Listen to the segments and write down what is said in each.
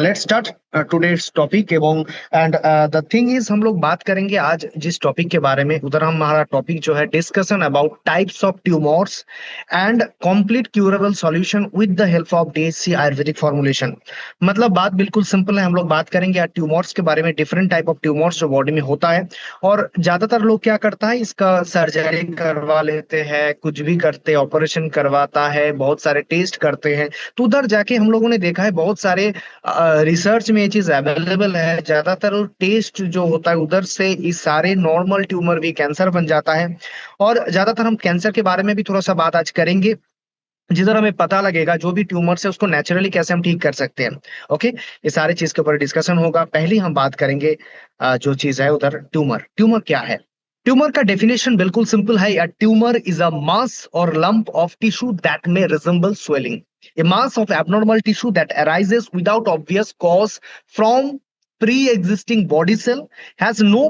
Let's start today's topic एवं and the thing is हम लोग बात करेंगे आज जिस टॉपिक के बारे में उधर हमारा टॉपिक जो है discussion about types of tumours and complete curable solution with the help of DSC Ayurvedic formulation. मतलब बात बिल्कुल सिंपल है। हम लोग बात करेंगे आज ट्यूमर्स के बारे में, डिफरेंट टाइप ऑफ ट्यूमर्स जो बॉडी में होता है। और ज्यादातर लोग क्या करता है, इसका सर्जरी करवा लेते हैं, कुछ भी करते हैं, ऑपरेशन करवाता है, बहुत सारे टेस्ट करते हैं। तो उधर जाके हम लोगों ने देखा है बहुत सारे रिसर्च में ये चीज अवेलेबल है। ज्यादातर टेस्ट जो होता है उधर से इस सारे नॉर्मल ट्यूमर भी कैंसर बन जाता है। और ज्यादातर हम कैंसर के बारे में भी थोड़ा सा बात आज करेंगे, जिधर हमें पता लगेगा जो भी ट्यूमर्स है उसको नेचुरली कैसे हम ठीक कर सकते हैं। ओके, ये सारे चीज के ऊपर डिस्कशन होगा। पहले हम बात करेंगे जो चीज है उधर, ट्यूमर। ट्यूमर क्या है? ट्यूमर का डेफिनेशन बिल्कुल सिंपल है। अ ट्यूमर इज अ मास और लंप ऑफ टिश्यू दैट में resemble swelling, a mass of abnormal tissue that arises without obvious cause from pre-existing body cell, has no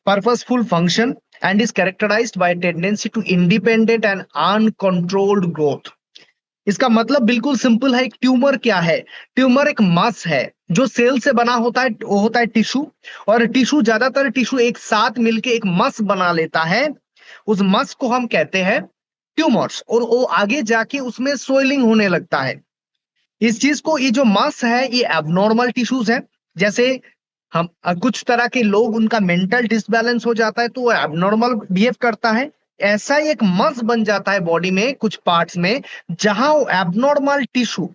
purposeful function, and is characterized by a tendency to independent and uncontrolled growth. इसका मतलब बिल्कुल simple है। एक tumour क्या है? Tumour एक मास है जो सेल से बना होता है, वो होता है टिश्यू। और टिश्यू, ज्यादातर टिश्यू एक साथ मिलके एक मस बना लेता है। उस मस को हम कहते हैं ट्यूमर्स, और वो आगे जाके उसमें सोइलिंग होने लगता है। इस चीज को, ये जो मस है ये एबनॉर्मल टिश्यूज है। जैसे हम कुछ तरह के लोग, उनका मेंटल डिसबैलेंस हो जाता है तो वो एबनॉर्मल बिहेव करता है। ऐसा ही एक मस बन जाता है बॉडी में कुछ पार्ट्स में, जहां वो एबनॉर्मल टिश्यू,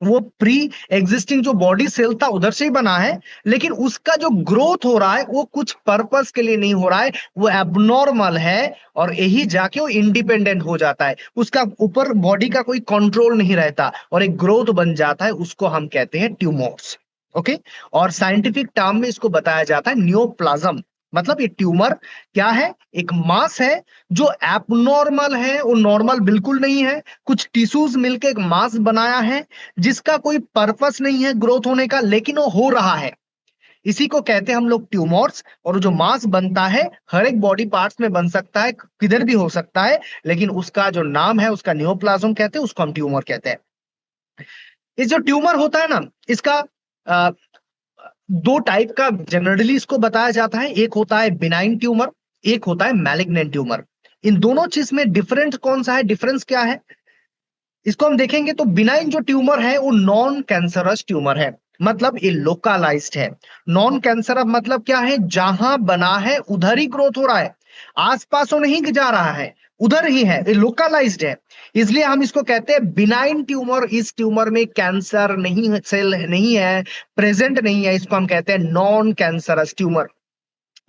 वो प्री एग्जिस्टिंग जो बॉडी सेल था उधर से ही बना है, लेकिन उसका जो ग्रोथ हो रहा है वो कुछ पर्पस के लिए नहीं हो रहा है, वो एबनॉर्मल है। और यही जाके वो इंडिपेंडेंट हो जाता है, उसका ऊपर बॉडी का कोई कंट्रोल नहीं रहता और एक ग्रोथ बन जाता है। उसको हम कहते हैं ट्यूमर्स। ओके, और साइंटिफिक टर्म में इसको बताया जाता है न्यूप्लाज्म। मतलब ये ट्यूमर क्या है? एक मास है जो एबनॉर्मल है, वो नॉर्मल बिल्कुल नहीं है। कुछ टिश्यूज मिलकर एक मास बनाया है जिसका कोई पर्पस नहीं है ग्रोथ होने का, लेकिन वो हो रहा है। इसी को कहते हैं हम लोग ट्यूमर्स। और जो मास बनता है हर एक बॉडी पार्ट्स में बन सकता है, किधर भी हो सकता है, लेकिन उसका जो नाम है उसका न्यूप्लाज्म कहते हैं, उसको हम ट्यूमर कहते हैं। इस जो ट्यूमर होता है ना, इसका अ, दो टाइप का जनरली इसको बताया जाता है। एक होता है बिनाइन ट्यूमर, एक होता है मैलिग्नेंट ट्यूमर। इन दोनों चीज में डिफरेंट कौन सा है, डिफरेंस क्या है, इसको हम देखेंगे। तो बिनाइन जो ट्यूमर है वो नॉन कैंसरस ट्यूमर है, मतलब ये लोकलाइज्ड है। नॉन कैंसर मतलब क्या है? जहां बना है उधर ही ग्रोथ हो रहा है, आसपास वो नहीं जा रहा है, उधर ही है, ये लोकलाइज्ड है। इसलिए हम इसको कहते हैं बिनाइन ट्यूमर। इस ट्यूमर में कैंसर नहीं, सेल नहीं है, प्रेजेंट नहीं है, इसको हम कहते हैं नॉन कैंसरस ट्यूमर।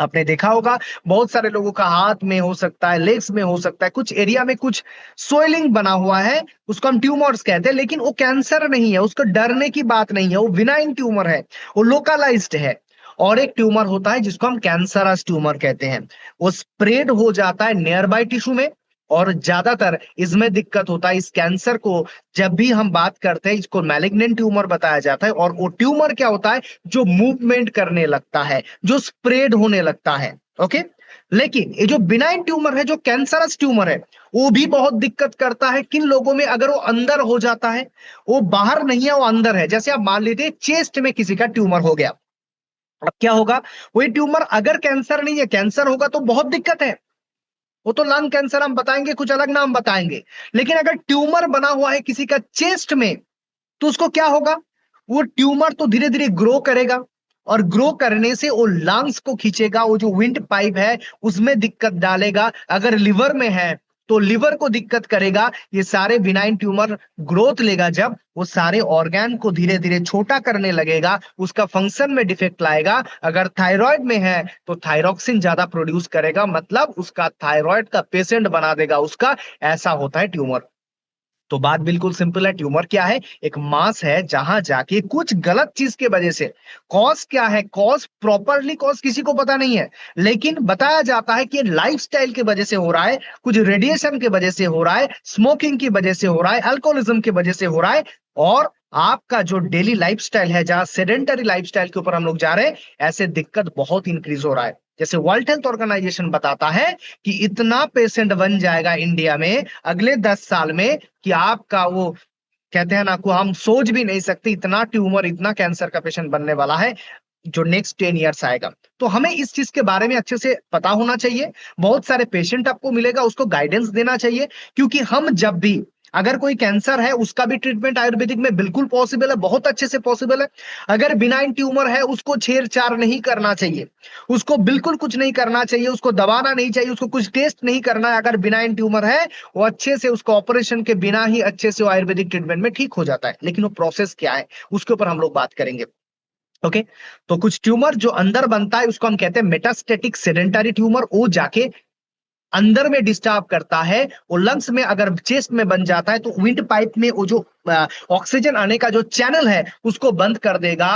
आपने देखा होगा बहुत सारे लोगों का हाथ में हो सकता है, लेग्स में हो सकता है, कुछ एरिया में कुछ सोइलिंग बना हुआ है, उसको हम ट्यूमर्स कहते हैं। लेकिन वो कैंसर नहीं है, उसको डरने की बात नहीं है, वो बिनाइन ट्यूमर है, वो लोकलाइज्ड है। और एक ट्यूमर होता है जिसको हम कैंसरस ट्यूमर कहते हैं, वो स्प्रेड हो जाता है नियर बाय टिश्यू में। और ज्यादातर इसमें दिक्कत होता है, इस कैंसर को जब भी हम बात करते हैं इसको मैलिग्नेंट ट्यूमर बताया जाता है। और वो ट्यूमर क्या होता है? जो मूवमेंट करने लगता है, जो स्प्रेड होने लगता है। ओके, लेकिन ये जो बिनाइन ट्यूमर है, जो कैंसरस ट्यूमर है, वो भी बहुत दिक्कत करता है किन लोगों में? अगर वो अंदर हो जाता है, वो बाहर नहीं है, वो अंदर है। जैसे आप मान लीजिए चेस्ट में किसी का ट्यूमर हो गया, अब क्या होगा? वही ट्यूमर अगर कैंसर नहीं है, कैंसर होगा तो बहुत दिक्कत है, वो तो लंग कैंसर हम बताएंगे, कुछ अलग नाम बताएंगे। लेकिन अगर ट्यूमर बना हुआ है किसी का चेस्ट में, तो उसको क्या होगा? वो ट्यूमर तो धीरे धीरे ग्रो करेगा, और ग्रो करने से वो लंग्स को खींचेगा, वो जो विंड पाइप है उसमें दिक्कत डालेगा। अगर लिवर में है तो लिवर को दिक्कत करेगा। ये सारे बिनाइन ट्यूमर ग्रोथ लेगा, जब वो सारे ऑर्गन को धीरे धीरे छोटा करने लगेगा, उसका फंक्शन में डिफेक्ट लाएगा। अगर थायराइड में है तो थायरॉक्सिन ज्यादा प्रोड्यूस करेगा, मतलब उसका थायराइड का पेशेंट बना देगा उसका। ऐसा होता है ट्यूमर। तो बात बिल्कुल सिंपल है, ट्यूमर क्या है? एक मास है जहां जाके कुछ गलत चीज की वजह से, कॉज क्या है, कॉज प्रॉपरली कॉज किसी को पता नहीं है, लेकिन बताया जाता है कि लाइफस्टाइल की वजह से हो रहा है, कुछ रेडिएशन की वजह से हो रहा है, स्मोकिंग की वजह से हो रहा है, अल्कोहलिज्म की वजह से हो रहा है। और आपका जो डेली लाइफस्टाइल है, जहां सेडेंटरी लाइफस्टाइल के ऊपर हम लोग जा रहे हैं, ऐसे दिक्कत बहुत इंक्रीज हो रहा है। जैसे वर्ल्ड हेल्थ ऑर्गेनाइजेशन बताता है कि इतना पेशेंट बन जाएगा इंडिया में अगले 10 साल में, कि आपका वो कहते हैं ना को हम सोच भी नहीं सकते इतना ट्यूमर, इतना कैंसर का पेशेंट बनने वाला है जो नेक्स्ट 10 ईयर्स आएगा। तो हमें इस चीज के बारे में अच्छे से पता होना चाहिए। बहुत सारे पेशेंट आपको मिलेगा, उसको गाइडेंस देना चाहिए, क्योंकि हम जब भी अगर कोई कैंसर है उसका भी ट्रीटमेंट आयुर्वेदिक में बिल्कुल पॉसिबल है, बहुत अच्छे से पॉसिबल है। अगर बिनाइन ट्यूमर है उसको छेड़छाड़ नहीं करना चाहिए, उसको बिल्कुल कुछ नहीं करना चाहिए, उसको दबाना नहीं चाहिए, उसको कुछ टेस्ट नहीं करना है। अगर बिनाइन ट्यूमर है वो अच्छे से उसको ऑपरेशन के बिना ही अच्छे से वो आयुर्वेदिक ट्रीटमेंट में ठीक हो जाता है। लेकिन वो प्रोसेस क्या है उसके ऊपर हम लोग बात करेंगे। ओके। तो कुछ ट्यूमर जो अंदर बनता है उसको हम कहते हैं मेटास्टेटिक सेडेंटरी ट्यूमर। वो जाके अंदर में डिस्टर्ब करता है, वो लंग्स में अगर चेस्ट में बन जाता है तो विंड पाइप में वो जो ऑक्सीजन आने का जो चैनल है उसको बंद कर देगा।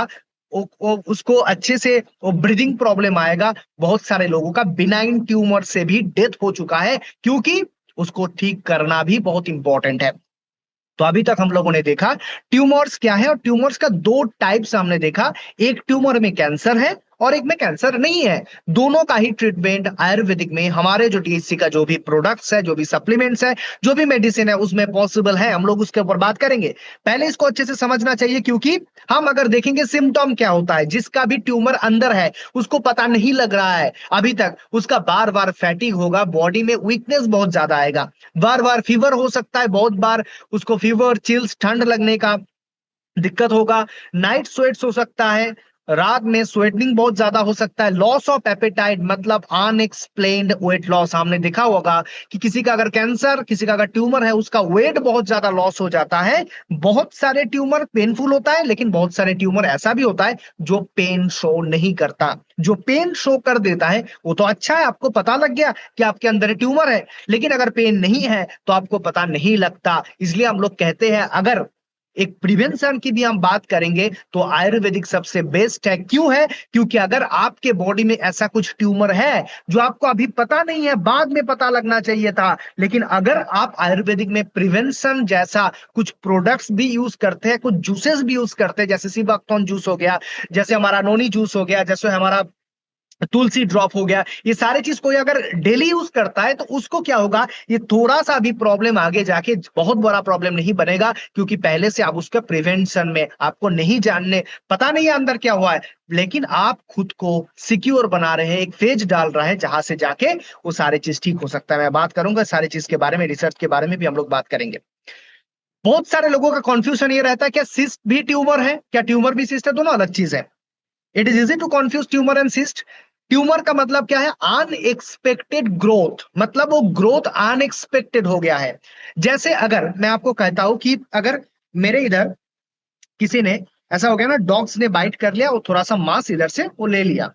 उसको अच्छे से वो ब्रीदिंग प्रॉब्लम आएगा। बहुत सारे लोगों का बिनाइन ट्यूमर से भी डेथ हो चुका है, क्योंकि उसको ठीक करना भी बहुत इंपॉर्टेंट है। तो अभी तक हम लोगों ने देखा ट्यूमर्स क्या है, और ट्यूमर्स का दो टाइप्स हमने देखा। एक ट्यूमर में कैंसर है और एक में कैंसर नहीं है। दोनों का ही ट्रीटमेंट आयुर्वेदिक में हमारे जो टीएचसी का जो भी प्रोडक्ट्स है, जो भी सप्लीमेंट्स है, जो भी मेडिसिन है उसमें पॉसिबल है। हम लोग उसके ऊपर बात करेंगे। पहले इसको अच्छे से समझना चाहिए, क्योंकि हम अगर देखेंगे सिम्टम क्या होता है, जिसका भी ट्यूमर अंदर है उसको पता नहीं लग रहा है अभी तक, उसका बार बार फैटिग होगा, बॉडी में वीकनेस बहुत ज्यादा आएगा, बार बार फीवर हो सकता है, बहुत बार उसको फीवर, चिल्स, ठंड लगने का दिक्कत होगा, नाइट स्वेट्स हो सकता है, रात में स्वेटिंग बहुत ज्यादा हो सकता है, लॉस ऑफ एपेटाइट मतलब अनएक्सप्लेन्ड वेट लॉस। हमने देखा होगा कि किसी का अगर कैंसर, किसी का अगर ट्यूमर है, उसका वेट बहुत ज्यादा लॉस हो जाता है। बहुत सारे ट्यूमर पेनफुल होता है, लेकिन बहुत सारे ट्यूमर ऐसा भी होता है जो पेन शो नहीं करता। जो पेन शो कर देता है वो तो अच्छा है, आपको पता लग गया कि आपके अंदर ट्यूमर है, लेकिन अगर पेन नहीं है तो आपको पता नहीं लगता। इसलिए हम लोग कहते हैं अगर एक प्रिवेंशन की भी हम बात करेंगे तो आयुर्वेदिक सबसे बेस्ट है। क्यों है? क्योंकि अगर आपके बॉडी में ऐसा कुछ ट्यूमर है जो आपको अभी पता नहीं है, बाद में पता लगना चाहिए था, लेकिन अगर आप आयुर्वेदिक में प्रिवेंशन जैसा कुछ प्रोडक्ट्स भी यूज करते हैं, कुछ जूसेस भी यूज करते हैं, जैसे सीबाक्टोन जूस हो गया, जैसे हमारा नोनी जूस हो गया, जैसे हमारा तुलसी ड्रॉप हो गया, ये सारे चीज कोई अगर डेली यूज करता है तो उसको क्या होगा, ये थोड़ा सा भी प्रॉब्लम आगे जाके बहुत बड़ा प्रॉब्लम नहीं बनेगा, क्योंकि पहले से आप उसका प्रिवेंशन में, आपको नहीं जानने, पता नहीं है अंदर क्या हुआ है, लेकिन आप खुद को सिक्योर बना रहे हैं, एक फेज डाल रहा है जहां से जाके वो सारे चीज ठीक हो सकता है। मैं बात करूंगा सारी चीज के बारे में, रिसर्च के बारे में भी हम लोग बात करेंगे। बहुत सारे लोगों का कंफ्यूजन ये रहता है क्या सिस्ट भी ट्यूमर है, क्या ट्यूमर भी सिस्ट है? दोनों अलग चीज है। It is easy to confuse tumour and cyst. Tumour का मतलब क्या है? अनएक्सपेक्टेड ग्रोथ, मतलब वो ग्रोथ अनएक्सपेक्टेड हो गया है। जैसे अगर मैं आपको कहता हूं कि अगर मेरे इधर किसी ने, ऐसा हो गया ना, डॉग्स ने बाइट कर लिया, वो थोड़ा सा मांस इधर से वो ले लिया,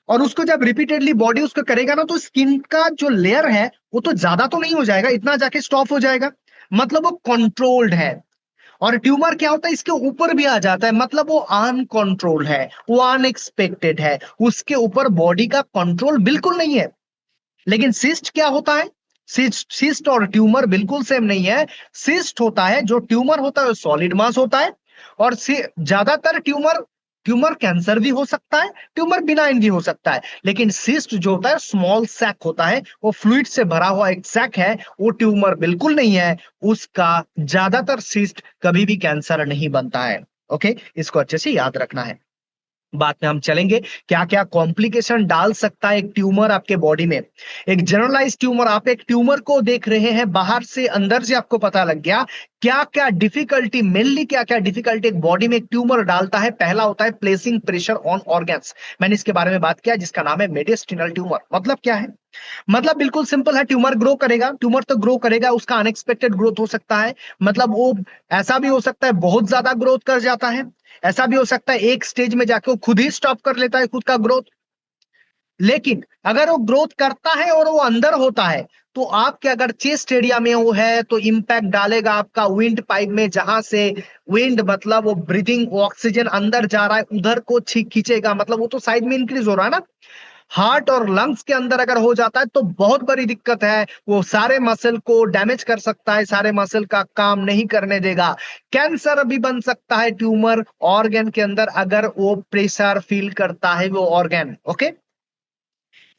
और उसको जब रिपीटेडली बॉडी उसको करेगा ना, तो स्किन का जो लेयर है वो तो ज्यादा तो नहीं हो जाएगा, इतना जाके स्टॉप हो जाएगा, मतलब वो कंट्रोल्ड है। और ट्यूमर क्या होता है, इसके ऊपर भी आ जाता है, मतलब वो अनकंट्रोल्ड है, वो अनएक्सपेक्टेड है, उसके ऊपर बॉडी का कंट्रोल बिल्कुल नहीं है। लेकिन सिस्ट क्या होता है? सिस्ट और ट्यूमर बिल्कुल सेम नहीं है। सिस्ट होता है, जो ट्यूमर होता है सॉलिड मास होता है, और ज्यादातर ट्यूमर, ट्यूमर कैंसर भी हो सकता है, ट्यूमर बिनाइन भी हो सकता है, लेकिन सिस्ट जो होता है स्मॉल सैक होता है, वो फ्लूइड से भरा हुआ एक सैक है, वो ट्यूमर बिल्कुल नहीं है। उसका ज्यादातर सिस्ट कभी भी कैंसर नहीं बनता है। ओके, इसको अच्छे से याद रखना है। बाद में हम चलेंगे क्या क्या कॉम्प्लिकेशन डाल सकता है एक ट्यूमर आपके बॉडी में। एक जनरलाइज ट्यूमर, आप एक ट्यूमर को देख रहे हैं बाहर से, अंदर से आपको पता लग गया क्या क्या डिफिकल्टी, मेनली क्या क्या डिफिकल्टी एक बॉडी में एक ट्यूमर डालता है। पहला होता है प्लेसिंग प्रेशर ऑन ऑर्गन्स। मैंने इसके बारे में बात किया, जिसका नाम है मेडिस्टिनल ट्यूमर। मतलब क्या है? मतलब बिल्कुल सिंपल है, ट्यूमर ग्रो करेगा, ट्यूमर तो ग्रो करेगा, उसका अनएक्सपेक्टेड ग्रोथ हो सकता है। मतलब वो ऐसा भी हो सकता है बहुत ज्यादा ग्रोथ कर जाता है, ऐसा भी हो सकता है एक स्टेज में जाके वो खुद ही स्टॉप कर लेता है खुद का ग्रोथ। लेकिन अगर वो ग्रोथ करता है और वो अंदर होता है, तो आपके अगर चेस्ट एरिया में वो है तो इंपैक्ट डालेगा आपका विंड पाइप में, जहां से विंड मतलब वो ब्रीदिंग ऑक्सीजन अंदर जा रहा है उधर को खींचेगा, मतलब वो तो साइड में इंक्रीज हो रहा है ना। हार्ट और लंग्स के अंदर अगर हो जाता है तो बहुत बड़ी दिक्कत है, वो सारे मसल को डैमेज कर सकता है, सारे मसल का काम नहीं करने देगा। कैंसर भी बन सकता है ट्यूमर ऑर्गन के अंदर, अगर वो प्रेशर फील करता है वो organ. Okay,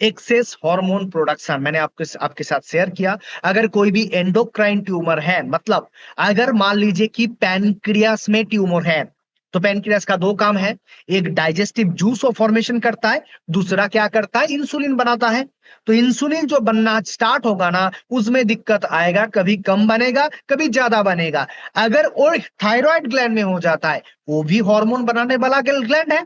excess hormone production मैंने आपके साथ शेयर किया। अगर कोई भी एंडोक्राइन ट्यूमर है, मतलब अगर मान लीजिए कि पैनक्रियास में ट्यूमर है, तो पैनक्रियास का दो काम है, एक डाइजेस्टिव जूस फॉर्मेशन करता है, दूसरा क्या करता है, इंसुलिन बनाता है। तो इंसुलिन जो बनना स्टार्ट होगा ना, उसमें दिक्कत आएगा, कभी कम बनेगा कभी ज्यादा बनेगा। अगर वो थायराइड ग्लैंड में हो जाता है, वो भी हार्मोन बनाने वाला ग्लैंड है,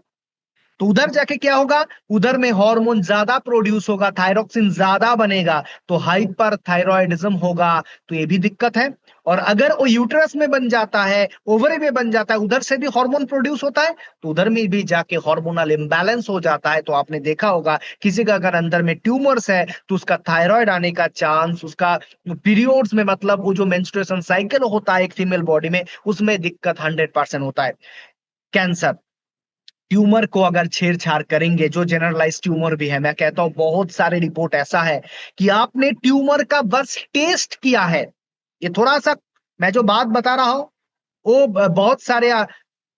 तो उधर जाके क्या होगा, उधर में हार्मोन ज्यादा प्रोड्यूस होगा, थायरोक्सिन ज्यादा बनेगा, तो हाइपर थायराइडिज्म होगा। तो ये भी दिक्कत है। और अगर वो यूट्रस में बन जाता है, ओवरी में बन जाता है, उधर से भी हार्मोन प्रोड्यूस होता है, तो उधर में भी जाके हार्मोनल इम्बैलेंस हो जाता है। तो आपने देखा होगा किसी का अगर अंदर में ट्यूमर्स है, तो उसका थायराइड आने का चांस, उसका पीरियड्स में, मतलब वो जो मेंस्ट्रुएशन साइकिल होता है एक फीमेल बॉडी में, उसमें दिक्कत 100% होता है। कैंसर ट्यूमर को अगर छेड़छाड़ करेंगे, जो जनरलाइज ट्यूमर भी है, मैं कहता हूं बहुत सारे रिपोर्ट ऐसा है कि आपने ट्यूमर का बस टेस्ट किया है, ये थोड़ा सा मैं जो बात बता रहा हूं वो बहुत सारे